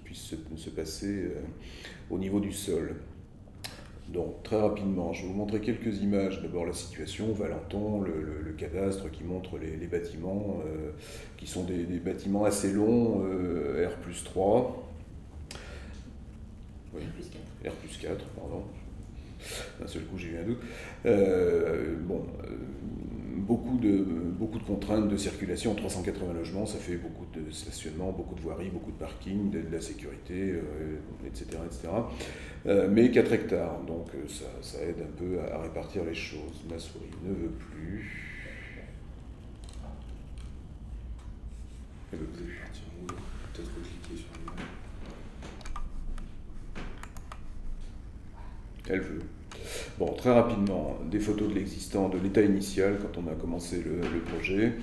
puisse se passer au niveau du sol. Donc très rapidement, je vais vous montrer quelques images. D'abord la situation, Valenton, le cadastre qui montre les bâtiments, qui sont des bâtiments assez longs, R+3. Oui, R+4, pardon. D'un seul coup, j'ai eu un doute. Beaucoup de contraintes de circulation, 380 logements, ça fait beaucoup de stationnement, beaucoup de voiries, beaucoup de parking, de la sécurité, etc. Mais 4 hectares, donc ça aide un peu à répartir les choses. Ma souris ne veut plus. Elle veut plus. Peut-être cliquer sur le... Elle veut. Bon, très rapidement, des photos de l'existant, de l'état initial quand on a commencé le projet.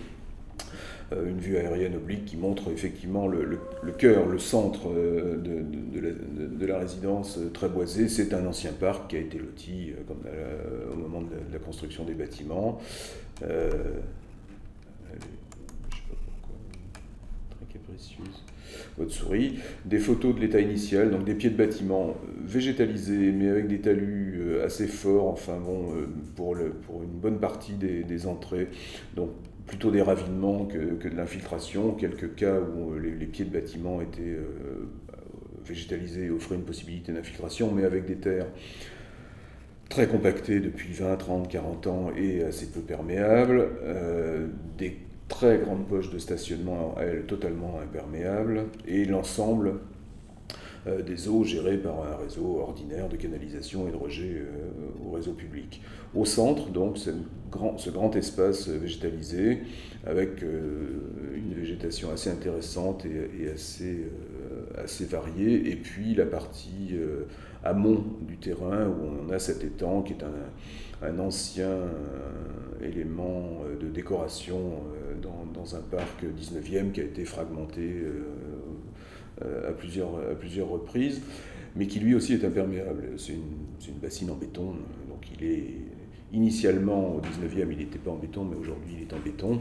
Une vue aérienne oblique qui montre effectivement le cœur, le centre de la résidence très boisée. C'est un ancien parc qui a été loti au moment de la construction des bâtiments. Je ne sais pas pourquoi, très capricieuse. Votre souris, des photos de l'état initial, donc des pieds de bâtiment végétalisés, mais avec des talus assez forts, enfin bon, pour une bonne partie des entrées, donc plutôt des ravinements que de l'infiltration, quelques cas où les pieds de bâtiment étaient végétalisés et offraient une possibilité d'infiltration, mais avec des terres très compactées depuis 20, 30, 40 ans et assez peu perméables, des très grande poche de stationnement, elle, totalement imperméable, et l'ensemble des eaux gérées par un réseau ordinaire de canalisation et de rejet au réseau public. Au centre, donc, ce grand espace végétalisé, avec une végétation assez intéressante et assez variée, et puis la partie amont du terrain, où on a cet étang qui est un ancien élément de décoration dans un parc 19e qui a été fragmenté à plusieurs reprises, mais qui lui aussi est imperméable. C'est une bassine en béton, donc Initialement, au 19e, il n'était pas en béton, mais aujourd'hui, il est en béton.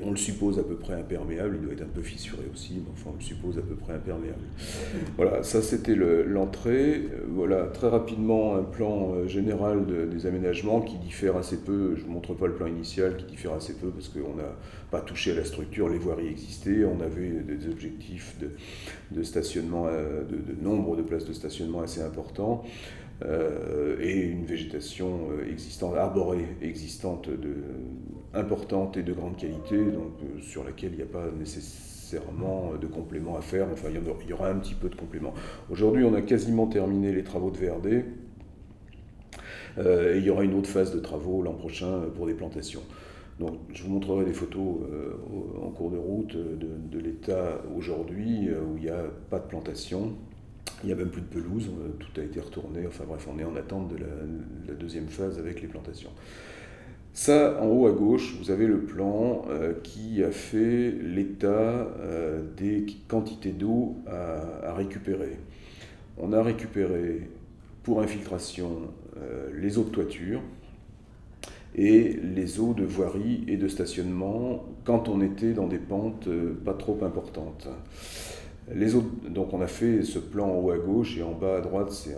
On le suppose à peu près imperméable, il doit être un peu fissuré aussi, mais enfin on le suppose à peu près imperméable. Voilà, ça c'était l'entrée. Voilà, très rapidement un plan général des aménagements qui diffère assez peu. Je ne vous montre pas le plan initial qui diffère assez peu parce qu'on n'a pas touché à la structure, les voiries existaient, on avait des objectifs de stationnement, de nombre de places de stationnement assez importants. Et une végétation existante, arborée existante importante et de grande qualité, donc sur laquelle il n'y a pas nécessairement de compléments à faire. Enfin, il y aura un petit peu de compléments. Aujourd'hui, on a quasiment terminé les travaux de verdé. Et il y aura une autre phase de travaux l'an prochain pour des plantations. Donc, je vous montrerai des photos en cours de route de l'état aujourd'hui où il n'y a pas de plantation. Il n'y a même plus de pelouse, tout a été retourné, enfin bref, on est en attente de la deuxième phase avec les plantations. Ça, en haut à gauche, vous avez le plan qui a fait l'état des quantités d'eau à récupérer. On a récupéré pour infiltration les eaux de toiture et les eaux de voirie et de stationnement quand on était dans des pentes pas trop importantes. Les autres, donc on a fait ce plan en haut à gauche et en bas à droite, c'est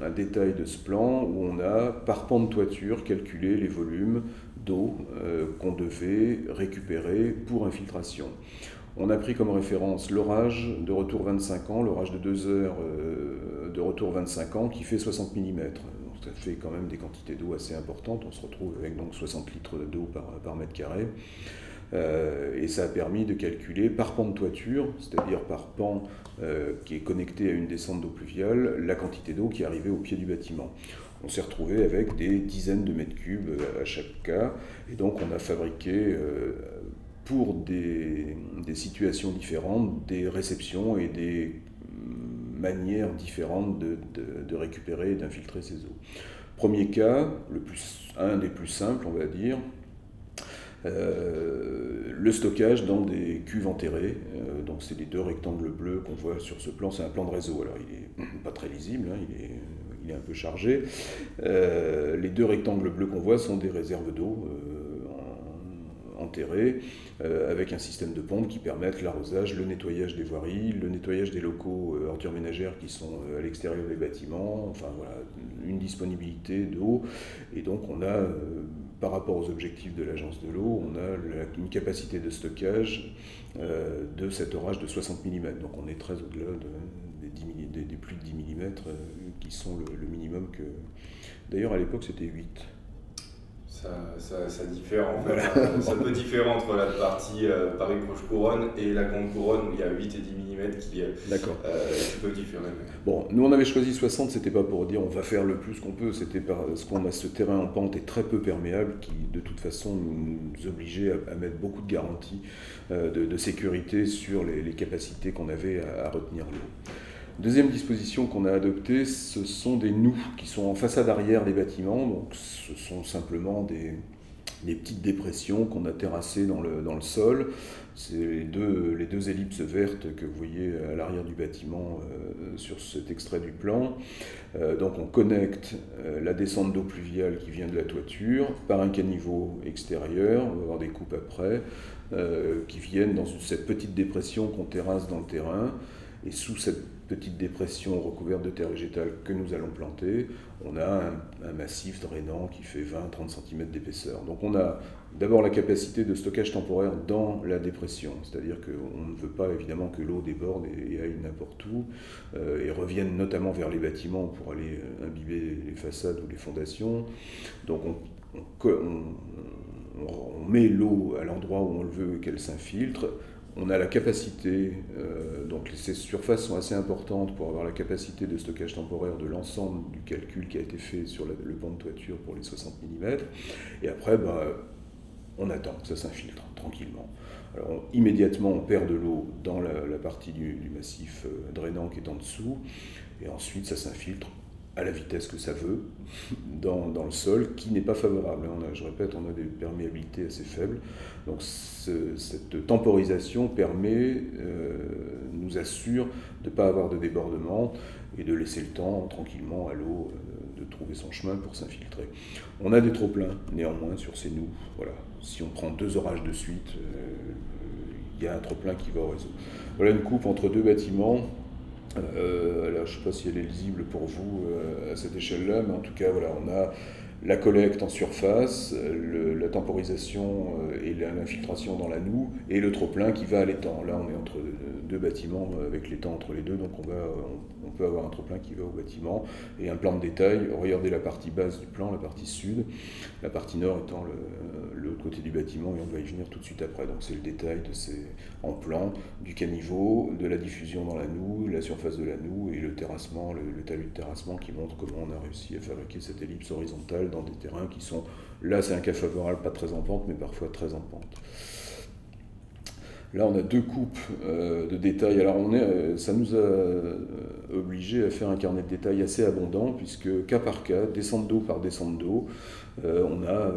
un détail de ce plan où on a par pan de toiture calculé les volumes d'eau qu'on devait récupérer pour infiltration. On a pris comme référence l'orage de retour 25 ans, l'orage de 2 heures de retour 25 ans qui fait 60 mm. Donc ça fait quand même des quantités d'eau assez importantes, on se retrouve avec donc 60 litres d'eau par mètre carré. Et ça a permis de calculer par pan de toiture, c'est-à-dire par pan qui est connecté à une descente d'eau pluviale, la quantité d'eau qui arrivait au pied du bâtiment. On s'est retrouvé avec des dizaines de mètres cubes à chaque cas, et donc on a fabriqué pour des situations différentes des réceptions et des manières différentes de récupérer et d'infiltrer ces eaux. Premier cas, un des plus simples on va dire, le stockage dans des cuves enterrées, donc c'est les 2 rectangles bleus qu'on voit sur ce plan, c'est un plan de réseau, alors il n'est pas très lisible, hein, il est un peu chargé. Les 2 rectangles bleus qu'on voit sont des réserves d'eau enterrées, avec un système de pompe qui permettent l'arrosage, le nettoyage des voiries, le nettoyage des locaux ordures ménagères qui sont à l'extérieur des bâtiments, enfin voilà, une disponibilité d'eau, et donc on a par rapport aux objectifs de l'agence de l'eau, on a une capacité de stockage de cet orage de 60 mm. Donc on est très au-delà des plus de 10 mm qui sont le minimum que... D'ailleurs à l'époque c'était 8. Ça diffère en fait. Ça peut différer entre la partie Paris-Proche-Couronne et la Grande Couronne où il y a 8 et 10 mm qui peuvent différer. Bon, nous on avait choisi 60, c'était pas pour dire on va faire le plus qu'on peut, c'était parce qu'on a ce terrain en pente et très peu perméable qui de toute façon nous obligeait à mettre beaucoup de garanties de sécurité sur les capacités qu'on avait à retenir l'eau. Deuxième disposition qu'on a adoptée, ce sont des noues qui sont en façade arrière des bâtiments. Donc, ce sont simplement des petites dépressions qu'on a terrassées dans le sol. C'est les deux ellipses vertes que vous voyez à l'arrière du bâtiment sur cet extrait du plan. Donc on connecte la descente d'eau pluviale qui vient de la toiture par un caniveau extérieur, on va avoir des coupes après, qui viennent dans cette petite dépression qu'on terrasse dans le terrain. Et sous cette petite dépression recouverte de terre végétale que nous allons planter, on a un massif drainant qui fait 20-30 cm d'épaisseur. Donc on a d'abord la capacité de stockage temporaire dans la dépression, c'est-à-dire qu'on ne veut pas évidemment que l'eau déborde et aille n'importe où, et revienne notamment vers les bâtiments pour aller imbiber les façades ou les fondations. Donc on met l'eau à l'endroit où on le veut qu'elle s'infiltre. On a la capacité, donc ces surfaces sont assez importantes pour avoir la capacité de stockage temporaire de l'ensemble du calcul qui a été fait sur le pan de toiture pour les 60 mm. Et après, on attend que ça s'infiltre tranquillement. Alors immédiatement, on perd de l'eau dans la partie du massif drainant qui est en dessous, et ensuite ça s'infiltre à la vitesse que ça veut dans le sol, qui n'est pas favorable. Je répète, on a des perméabilités assez faibles. Donc cette temporisation nous assure de ne pas avoir de débordement et de laisser le temps tranquillement à l'eau de trouver son chemin pour s'infiltrer. On a des trop-pleins, néanmoins, sur ces nous. Voilà. Si on prend 2 orages de suite, il y a un trop-plein qui va au réseau. Voilà une coupe entre 2 bâtiments. Alors, je ne sais pas si elle est lisible pour vous à cette échelle-là, mais en tout cas, voilà, on a la collecte en surface, la temporisation et l'infiltration dans la noue, et le trop-plein qui va à l'étang. Là, on est entre 2 bâtiments avec l'étang entre les deux, donc on peut avoir un trop-plein qui va au bâtiment, et un plan de détail. Regardez la partie basse du plan, la partie sud, la partie nord étant l'autre côté du bâtiment, et on va y venir tout de suite après. Donc c'est le détail en plan du caniveau, de la diffusion dans la noue, la surface de la noue, et le terrassement, le talus de terrassement qui montre comment on a réussi à fabriquer cette ellipse horizontale dans des terrains qui sont, là c'est un cas favorable, pas très en pente, mais parfois très en pente. Là on a 2 coupes de détails. Alors ça nous a obligés à faire un carnet de détails assez abondant, puisque cas par cas, descente d'eau par descente d'eau, on a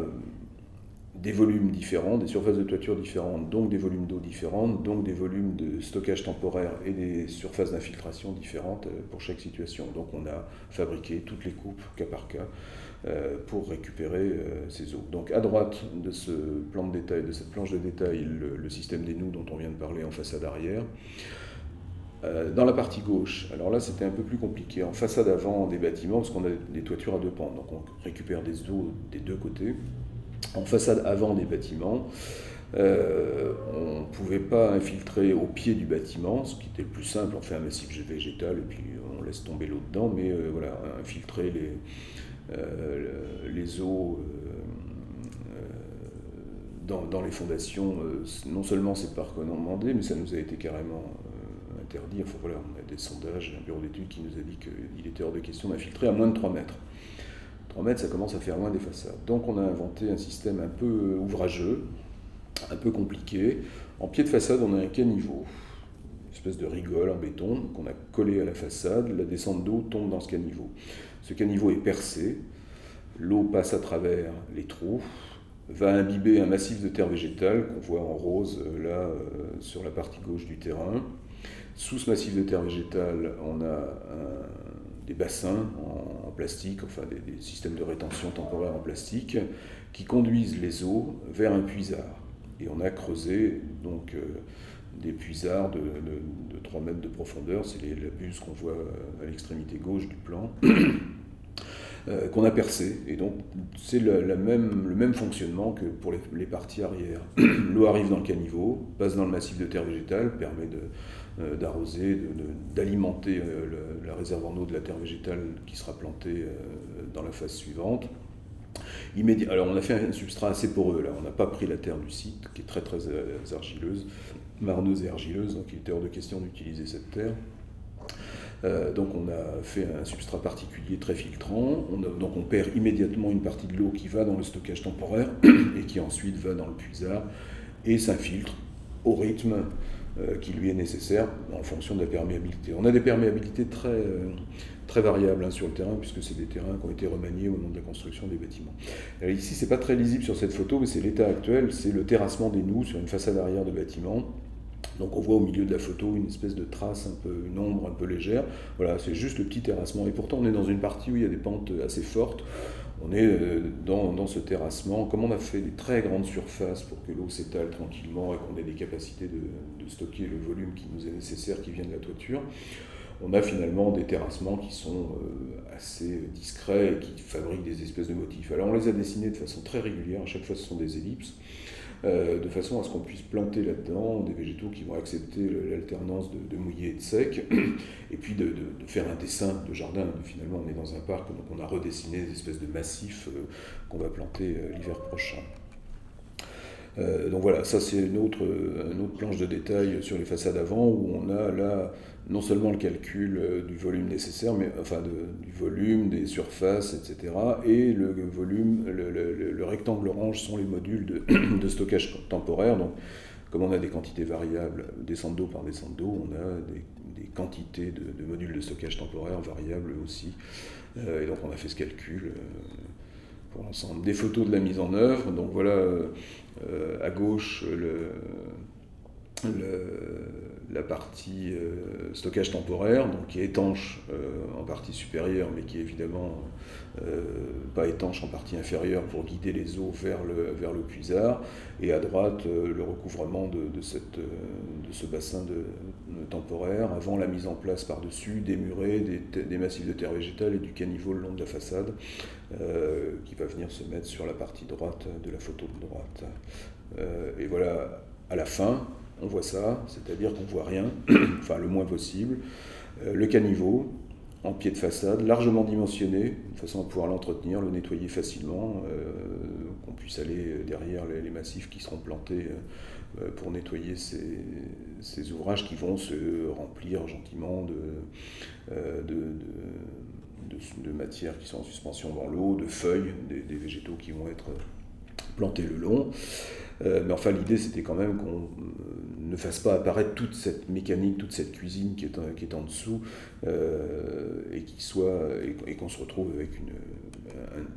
des volumes différents, des surfaces de toiture différentes, donc des volumes d'eau différents, donc des volumes de stockage temporaire et des surfaces d'infiltration différentes pour chaque situation. Donc on a fabriqué toutes les coupes cas par cas pour récupérer ces eaux. Donc à droite de ce plan de détail, de cette planche de détail, le système des noues dont on vient de parler en façade arrière. Dans la partie gauche, alors là c'était un peu plus compliqué, en façade avant des bâtiments, parce qu'on a des toitures à 2 pans, donc on récupère des eaux des 2 côtés. En façade avant des bâtiments, on ne pouvait pas infiltrer au pied du bâtiment, ce qui était le plus simple. On fait un massif végétal et puis on laisse tomber l'eau dedans, mais voilà, infiltrer les eaux dans les fondations, non seulement c'est pas recommandé, mais ça nous a été carrément interdit. Enfin voilà, on a des sondages, un bureau d'études qui nous a dit qu'il était hors de question d'infiltrer à moins de 3 mètres. 3 mètres, ça commence à faire loin des façades. Donc on a inventé un système un peu ouvrageux, un peu compliqué. En pied de façade, on a un caniveau, une espèce de rigole en béton qu'on a collé à la façade. La descente d'eau tombe dans ce caniveau. Ce caniveau est percé, l'eau passe à travers les trous, va imbiber un massif de terre végétale qu'on voit en rose là sur la partie gauche du terrain. Sous ce massif de terre végétale, on a des bassins en plastique, enfin des systèmes de rétention temporaire en plastique, qui conduisent les eaux vers un puisard. Et on a creusé donc des puisards de 3 mètres de profondeur, c'est la buse qu'on voit à l'extrémité gauche du plan, qu'on a percé. Et donc c'est le même fonctionnement que pour les parties arrière. L'eau arrive dans le caniveau, passe dans le massif de terre végétale, permet d'arroser, d'alimenter la réserve en eau de la terre végétale qui sera plantée dans la phase suivante. Alors on a fait un substrat assez poreux, là. On n'a pas pris la terre du site, qui est très très argileuse, marneuse et argileuse, donc il était hors de question d'utiliser cette terre. Donc on a fait un substrat particulier très filtrant, donc on perd immédiatement une partie de l'eau qui va dans le stockage temporaire et qui ensuite va dans le puisard et s'infiltre au rythme qui lui est nécessaire en fonction de la perméabilité. On a des perméabilités très variables sur le terrain, puisque c'est des terrains qui ont été remaniés au moment de la construction des bâtiments. Alors ici, c'est pas très lisible sur cette photo, mais c'est l'état actuel, c'est le terrassement des noues sur une façade arrière de bâtiment. Donc on voit au milieu de la photo une espèce de trace, une ombre un peu légère. Voilà, c'est juste le petit terrassement. Et pourtant, on est dans une partie où il y a des pentes assez fortes. On est dans ce terrassement. Comme on a fait des très grandes surfaces pour que l'eau s'étale tranquillement et qu'on ait des capacités de stocker le volume qui nous est nécessaire, qui vient de la toiture, on a finalement des terrassements qui sont assez discrets et qui fabriquent des espèces de motifs. Alors on les a dessinés de façon très régulière. À chaque fois, ce sont des ellipses. De façon à ce qu'on puisse planter là-dedans des végétaux qui vont accepter l'alternance de mouillé et de sec, et puis de faire un dessin de jardin. Finalement, on est dans un parc, donc on a redessiné des espèces de massifs qu'on va planter l'hiver prochain. Donc voilà, ça c'est une autre planche de détail sur les façades avant, où on a là non seulement le calcul du volume nécessaire, mais enfin du volume, des surfaces, etc. Et le volume, le rectangle orange sont les modules de stockage temporaire. Donc, comme on a des quantités variables, descente d'eau par descente d'eau, on a des quantités de modules de stockage temporaire variables aussi. Et donc on a fait ce calcul pour l'ensemble. Des photos de la mise en œuvre. Donc voilà, à gauche, la partie stockage temporaire, donc qui est étanche en partie supérieure, mais qui est évidemment pas étanche en partie inférieure pour guider les eaux vers le puisard, et à droite le recouvrement de ce bassin temporaire, avant la mise en place par-dessus des murets, des massifs de terre végétale et du caniveau le long de la façade, qui va venir se mettre sur la partie droite de la photo de droite. Et voilà, à la fin, on voit ça, c'est-à-dire qu'on ne voit rien, enfin le moins possible. Le caniveau, en pied de façade, largement dimensionné, de façon à pouvoir l'entretenir, le nettoyer facilement, qu'on puisse aller derrière les massifs qui seront plantés pour nettoyer ces ouvrages qui vont se remplir gentiment de matières qui sont en suspension dans l'eau, de feuilles, des végétaux qui vont être plantés le long. Mais enfin, l'idée, c'était quand même qu'on ne fasse pas apparaître toute cette mécanique, toute cette cuisine qui est en dessous, et qu'on se retrouve avec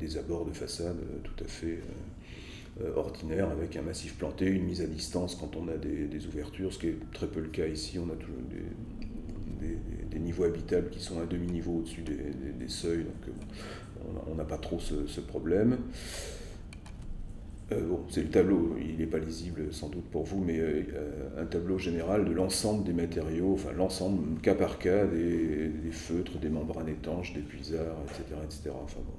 des abords de façade tout à fait ordinaires, avec un massif planté, une mise à distance quand on a des ouvertures, ce qui est très peu le cas ici. On a toujours des niveaux habitables qui sont à demi-niveau au-dessus des seuils, donc on n'a pas trop ce problème. Bon, c'est le tableau, il n'est pas lisible sans doute pour vous, mais un tableau général de l'ensemble des matériaux, enfin l'ensemble, cas par cas, des feutres, des membranes étanches, des puisards, etc. etc. Enfin, bon,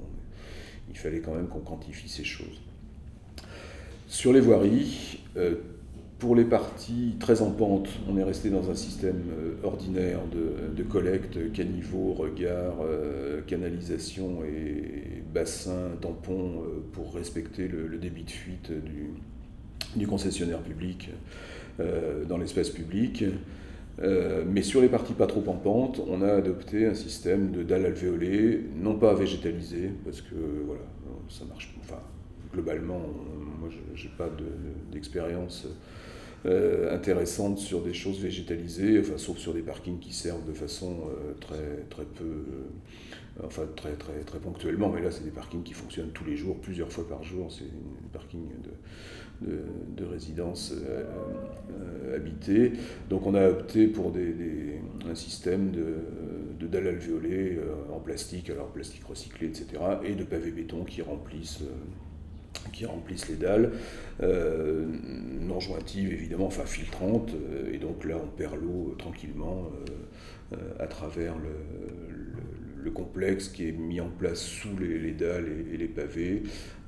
il fallait quand même qu'on quantifie ces choses. Sur les voiries, pour les parties très en pente, on est resté dans un système ordinaire de collecte, caniveau, regard, canalisation et bassin, tampon pour respecter le débit de fuite du concessionnaire public dans l'espace public. Mais sur les parties pas trop en pente, on a adopté un système de dalles alvéolées, non pas végétalisées, parce que voilà, ça marche. Enfin, globalement, moi j'ai pas d'expérience intéressante sur des choses végétalisées, enfin, sauf sur des parkings qui servent de façon très peu, enfin très ponctuellement, mais là c'est des parkings qui fonctionnent tous les jours, plusieurs fois par jour, c'est un parking de résidence habitée. Donc on a opté pour un système de dalles alvéolées en plastique, alors plastique recyclé, etc., et de pavés béton qui remplissent les dalles, non jointives évidemment, enfin filtrantes, et donc là on perd l'eau tranquillement à travers le complexe qui est mis en place sous les dalles et les pavés,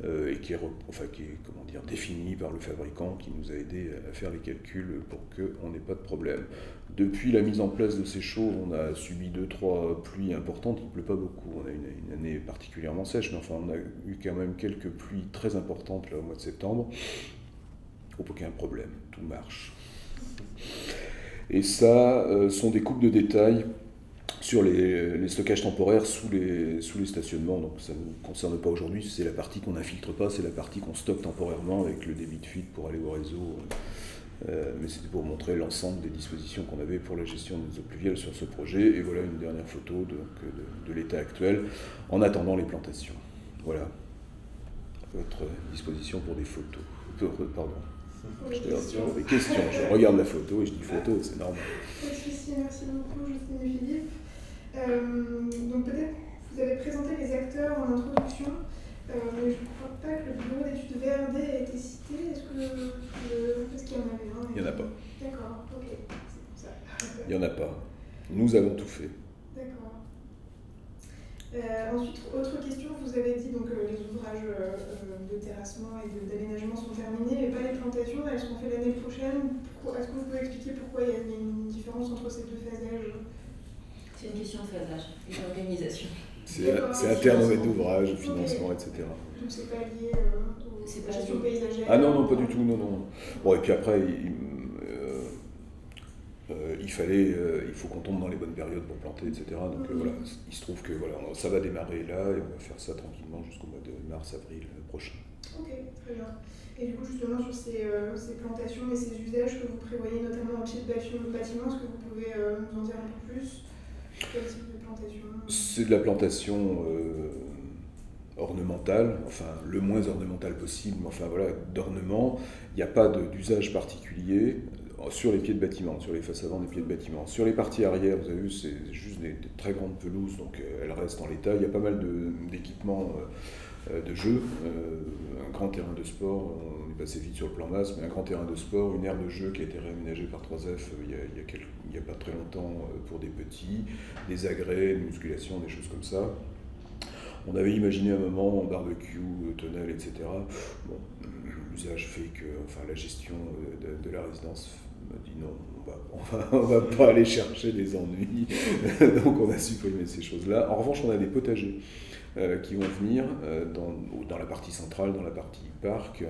et qui est comment dire, défini par le fabricant qui nous a aidé à faire les calculs pour qu'on n'ait pas de problème. Depuis la mise en place de ces choses, on a subi 2-3 pluies importantes, il ne pleut pas beaucoup, on a une année particulièrement sèche, mais enfin on a eu quand même quelques pluies très importantes là, au mois de septembre. Aucun problème, tout marche. Et ça sont des coupes de détails sur les stockages temporaires sous les stationnements, donc ça ne nous concerne pas aujourd'hui, c'est la partie qu'on n'infiltre pas, c'est la partie qu'on stocke temporairement avec le débit de fuite pour aller au réseau. Mais c'était pour montrer l'ensemble des dispositions qu'on avait pour la gestion des eaux pluviales sur ce projet. Et voilà une dernière photo de l'état actuel, en attendant les plantations. Voilà, à votre disposition pour des photos. Pardon. Des questions. Je regarde la photo et je dis photo, c'est normal. Pas de souci, merci beaucoup Justine et Philippe. Donc peut-être vous avez présenté les acteurs en introduction. Mais je ne crois pas que le bureau d'études VRD a été cité. Est-ce qu'il y en avait un? Il n'y en a pas. D'accord, ok, c'est pour ça. Il n'y en a pas. Nous avons tout fait. D'accord. Ensuite, autre question, vous avez dit donc les ouvrages de terrassement et d'aménagement sont terminés, mais pas les plantations, elles seront faites l'année prochaine. Est-ce que vous pouvez expliquer pourquoi il y a une différence entre ces deux phasages? C'est une question de phasage et d'organisation. C'est interne au maître d'ouvrage, financement, etc. Donc c'est pas lié C'est aux pas gestions lié. paysagères? Ah non, pas du tout, non. Bon, et puis après, il faut qu'on tombe dans les bonnes périodes pour planter, etc. Donc voilà, il se trouve que voilà, ça va démarrer là et on va faire ça tranquillement jusqu'au mois de mars-avril prochain. Ok, très bien. Et du coup, justement, sur ces plantations et ces usages que vous prévoyez, notamment au pied de bâtiment, est-ce que vous pouvez nous en dire un peu plus? Quel type de plantation? C'est de la plantation ornementale, enfin le moins ornementale possible, mais enfin voilà, d'ornement. Il n'y a pas d'usage particulier. sur les pieds de bâtiment, sur les faces avant des pieds de bâtiment. Sur les parties arrière, vous avez vu, c'est juste des très grandes pelouses, donc elles restent en l'état. Il y a pas mal d'équipements de jeu, un grand terrain de sport, on est passé vite sur le plan masse, mais un grand terrain de sport, une aire de jeu qui a été réaménagée par 3F il y a pas très longtemps pour des petits, des agrès, de musculation, des choses comme ça. On avait imaginé un moment en barbecue, tunnel, etc. Bon, l'usage fait que, enfin, la gestion de la résidence m'a dit non, on va pas aller chercher des ennuis, donc on a supprimé ces choses-là. En revanche, on a des potagers qui vont venir dans la partie centrale, dans la partie parc.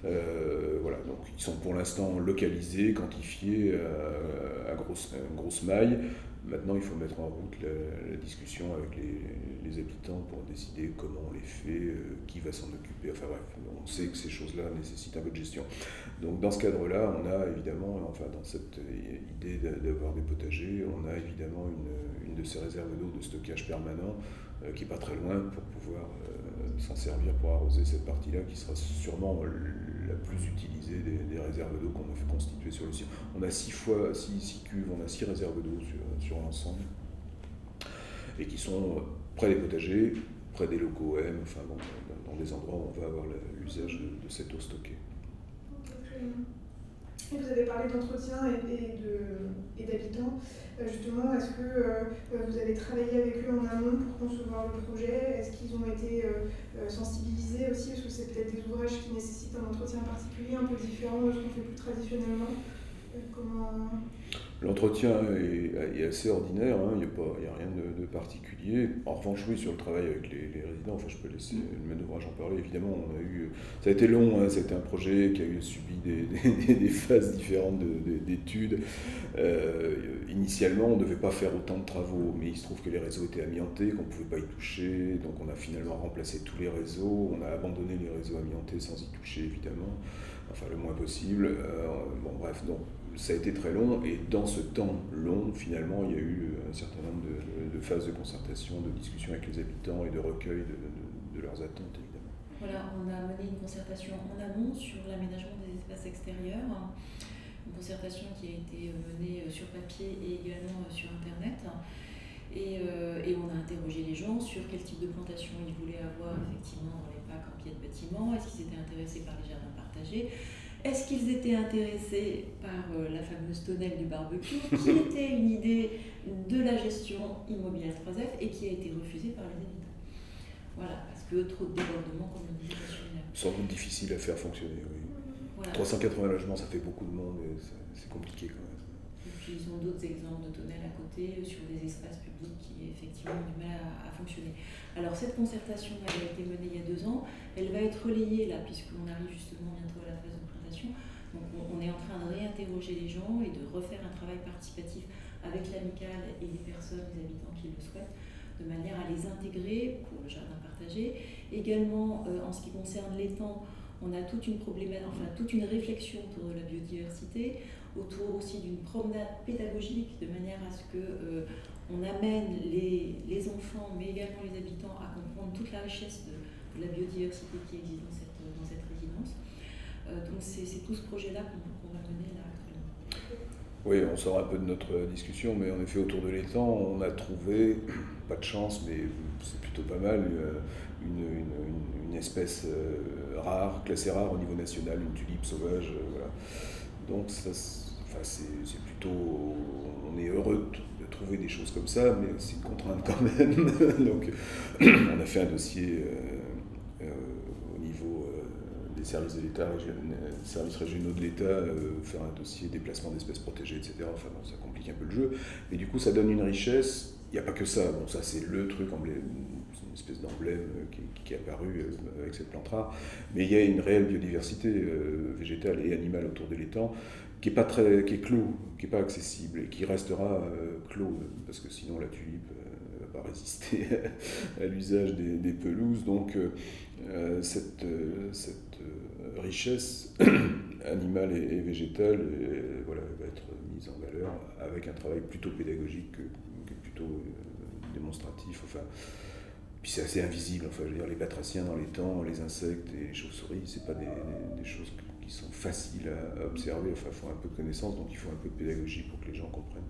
Voilà, donc ils sont pour l'instant localisés, quantifiés à grosse maille. Maintenant, il faut mettre en route la discussion avec les habitants pour décider comment on les fait, qui va s'en occuper. Enfin bref, on sait que ces choses-là nécessitent un peu de gestion. Donc dans ce cadre-là, on a évidemment, enfin dans cette idée d'avoir des potagers, on a évidemment une de ces réserves d'eau de stockage permanent qui n'est pas très loin pour pouvoir s'en servir pour arroser cette partie-là qui sera sûrement la plus utilisée des réserves d'eau qu'on a fait constituer sur le site. On a 6 cuves, on a 6 réserves d'eau sur l'ensemble et qui sont près des potagers, près des locaux OM, enfin bon, dans des endroits où on va avoir l'usage de cette eau stockée. Et vous avez parlé d'entretien et d'habitants. Justement, est-ce que vous avez travaillé avec eux en amont pour concevoir le projet? Est-ce qu'ils ont été sensibilisés aussi? Parce que c'est peut-être des ouvrages qui nécessitent un entretien particulier, un peu différent de ce qu'on fait plus traditionnellement. L'entretien est assez ordinaire, hein, il n'y a rien de particulier. En revanche, oui, sur le travail avec les résidents, enfin, je peux laisser le maître d'ouvrage en parler. Évidemment, ça a été long, hein, c'était un projet qui a subi des phases différentes d'études. Initialement, on ne devait pas faire autant de travaux, mais il se trouve que les réseaux étaient amiantés, qu'on ne pouvait pas y toucher, donc on a finalement remplacé tous les réseaux, on a abandonné les réseaux amiantés sans y toucher, évidemment, enfin le moins possible. Bon, bref, donc ça a été très long, et dans ce temps long, finalement, il y a eu un certain nombre de phases de concertation, de discussion avec les habitants et de recueil de leurs attentes, évidemment. Voilà, on a mené une concertation en amont sur l'aménagement des espaces extérieurs, une concertation qui a été menée sur papier et également sur Internet. Et on a interrogé les gens sur quel type de plantation ils voulaient avoir effectivement dans les parcs en pied de bâtiment, est-ce qu'ils étaient intéressés par les jardins partagés. Est-ce qu'ils étaient intéressés par la fameuse tonnelle du barbecue, qui était une idée de la gestion immobilière 3F et qui a été refusée par les habitants? Voilà, parce que trop de débordements, comme le disait M. Minard. Sans doute difficile à faire fonctionner, oui. Voilà. 380 logements, ça fait beaucoup de monde et c'est compliqué quand même. Et puis ils ont d'autres exemples de tonnelles à côté sur des espaces publics qui effectivement ont du mal à fonctionner. Alors cette concertation, elle a été menée il y a 2 ans, elle va être relayée là puisqu'on arrive justement bientôt à la phase de présentation. Donc on est en train de réinterroger les gens et de refaire un travail participatif avec l'amicale et les personnes, les habitants qui le souhaitent, de manière à les intégrer pour le jardin partagé. Également en ce qui concerne l'étang, on a toute une réflexion autour de la biodiversité, autour aussi d'une promenade pédagogique, de manière à ce que on amène les enfants, mais également les habitants, à comprendre toute la richesse de la biodiversité qui existe dans cette résidence. Donc c'est tout ce projet-là qu'on va mener là actuellement. Oui, on sort un peu de notre discussion, mais en effet, autour de l'étang, on a trouvé, pas de chance, mais c'est plutôt pas mal, une espèce rare, classée rare au niveau national, une tulipe sauvage. Voilà. Donc ça, c'est plutôt... On est heureux de trouver des choses comme ça, mais c'est une contrainte quand même. Donc on a fait un dossier au niveau des services de l'État, services régionaux de l'État, faire un dossier déplacement d'espèces protégées, etc. Enfin bon, ça complique un peu le jeu. Mais du coup, ça donne une richesse. Il n'y a pas que ça. Bon, ça c'est le truc emblème, c'est une espèce d'emblème qui est apparu avec cette plante rare. Mais il y a une réelle biodiversité végétale et animale autour de l'étang qui est clos, qui n'est pas accessible et qui restera clos parce que sinon la tulipe ne va pas résister à l'usage des pelouses. Donc cette richesse animale et végétale voilà, va être mise en valeur avec un travail plutôt pédagogique que plutôt démonstratif. Enfin, puis c'est assez invisible. Enfin, je veux dire, les batraciens dans les temps, les insectes et les chauves-souris, c'est pas des choses qui sont faciles à observer, enfin, il faut un peu de connaissance, donc il faut un peu de pédagogie pour que les gens comprennent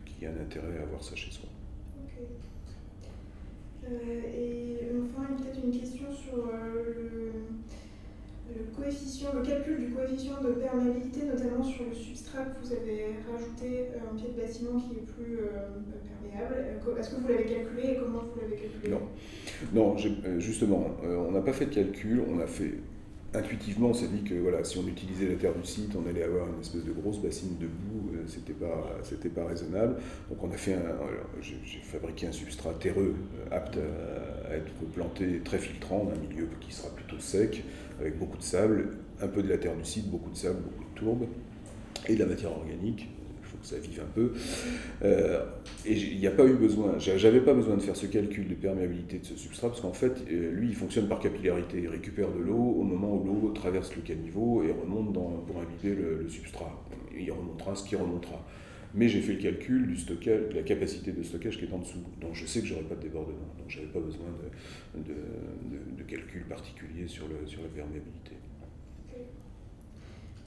qu'il y a un intérêt à avoir ça chez soi. Okay. Et enfin, peut-être une question sur le coefficient, le calcul du coefficient de perméabilité, notamment sur le substrat que vous avez rajouté un pied de bâtiment qui est plus perméable. Est-ce que vous l'avez calculé et comment vous l'avez calculé? Non, justement, on n'a pas fait de calcul, on a fait... Intuitivement, on s'est dit que voilà, si on utilisait la terre du site, on allait avoir une espèce de grosse bassine de boue, c'était pas raisonnable. Donc on a fait j'ai fabriqué un substrat terreux apte à être planté, très filtrant, dans un milieu qui sera plutôt sec, avec beaucoup de sable, un peu de la terre du site, beaucoup de sable, beaucoup de tourbe, et de la matière organique. Il faut que ça vive un peu. Et il n'y a pas eu besoin, j'avais pas besoin de faire ce calcul de perméabilité de ce substrat, parce qu'en fait, lui, il fonctionne par capillarité. Il récupère de l'eau au moment où l'eau traverse le caniveau et remonte pour imbiber le substrat. Il remontera ce qui remontera. Mais j'ai fait le calcul du stockage, de la capacité de stockage qui est en dessous. Donc je sais que j'aurai pas de débordement. Donc j'avais pas besoin de calcul particulier sur la perméabilité.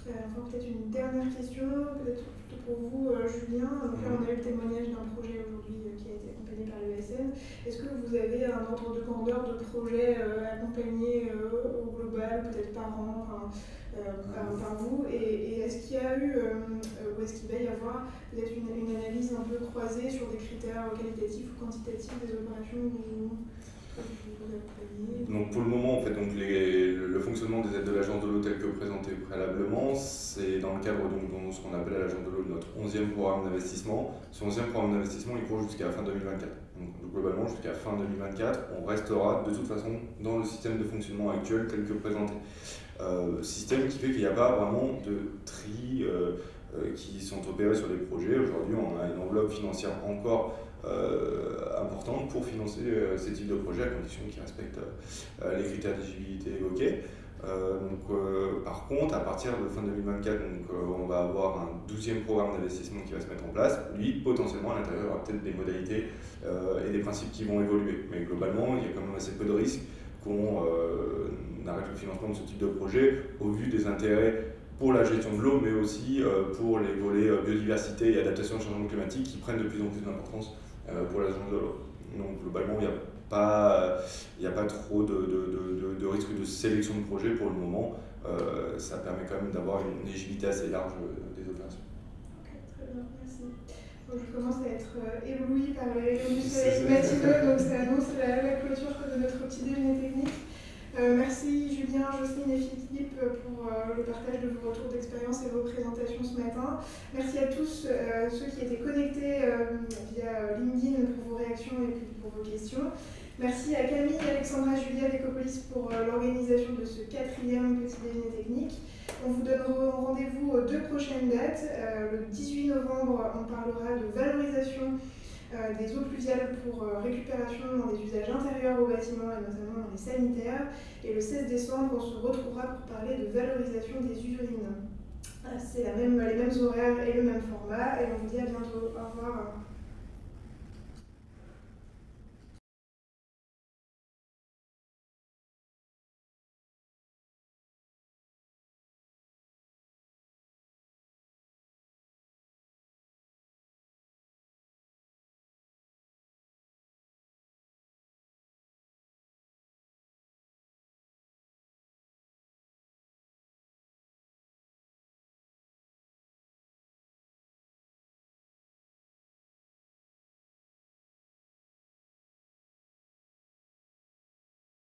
Enfin, peut-être une dernière question, peut-être plutôt pour vous, Julien. Donc là, on a eu le témoignage d'un projet aujourd'hui qui a été accompagné par l'ESN. Est-ce que vous avez un ordre de grandeur de projet accompagné au global, peut-être par an, par vous? Et est-ce qu'il y a eu, ou est-ce qu'il va y avoir peut-être une analyse un peu croisée sur des critères qualitatifs ou quantitatifs des opérations que vous accompagnez? Donc pour le moment, en fait, donc le fonctionnement des aides de l'agence de l'eau tel que présenté préalablement, c'est dans le cadre de ce qu'on appelle à l'agence de l'eau notre 11e programme d'investissement. Ce 11e programme d'investissement, il court jusqu'à fin 2024. Donc globalement, jusqu'à fin 2024, on restera de toute façon dans le système de fonctionnement actuel tel que présenté. Système qui fait qu'il n'y a pas vraiment de tri qui sont opérés sur les projets. Aujourd'hui, on a une enveloppe financière encore importante pour financer ces types de projets à condition qu'ils respectent les critères d'éligibilité évoqués. Par contre, à partir de fin 2024, on va avoir un 12e programme d'investissement qui va se mettre en place. Lui, potentiellement, à l'intérieur, il y aura peut-être des modalités et des principes qui vont évoluer. Mais globalement, il y a quand même assez peu de risques qu'on arrête le financement de ce type de projet au vu des intérêts pour la gestion de l'eau, mais aussi pour les volets biodiversité et adaptation au changement climatique qui prennent de plus en plus d'importance pour la zone de l'eau. Donc globalement, il n'y a pas trop de risque de sélection de projet pour le moment. Ça permet quand même d'avoir une éligibilité assez large des opérations. Ok, très bien, merci. Donc, je commence à être ébloui par les rayons du soleil matineux, donc ça annonce la clôture de notre petit déjeuner technique. Merci Julien, Jocelyne et Philippe pour le partage de vos retours d'expérience et vos présentations ce matin. Merci à tous ceux qui étaient connectés via LinkedIn pour vos réactions et puis pour vos questions. Merci à Camille, Alexandra, Julia d'Ecopolis pour l'organisation de ce 4e petit déjeuner technique. On vous donne rendez-vous aux 2 prochaines dates. Le 18 novembre, on parlera de valorisation des eaux pluviales pour récupération dans des usages intérieurs au bâtiment et notamment dans les sanitaires. Et le 16 décembre, on se retrouvera pour parler de valorisation des urines. C'est les mêmes horaires et le même format. Et on vous dit à bientôt. Au revoir.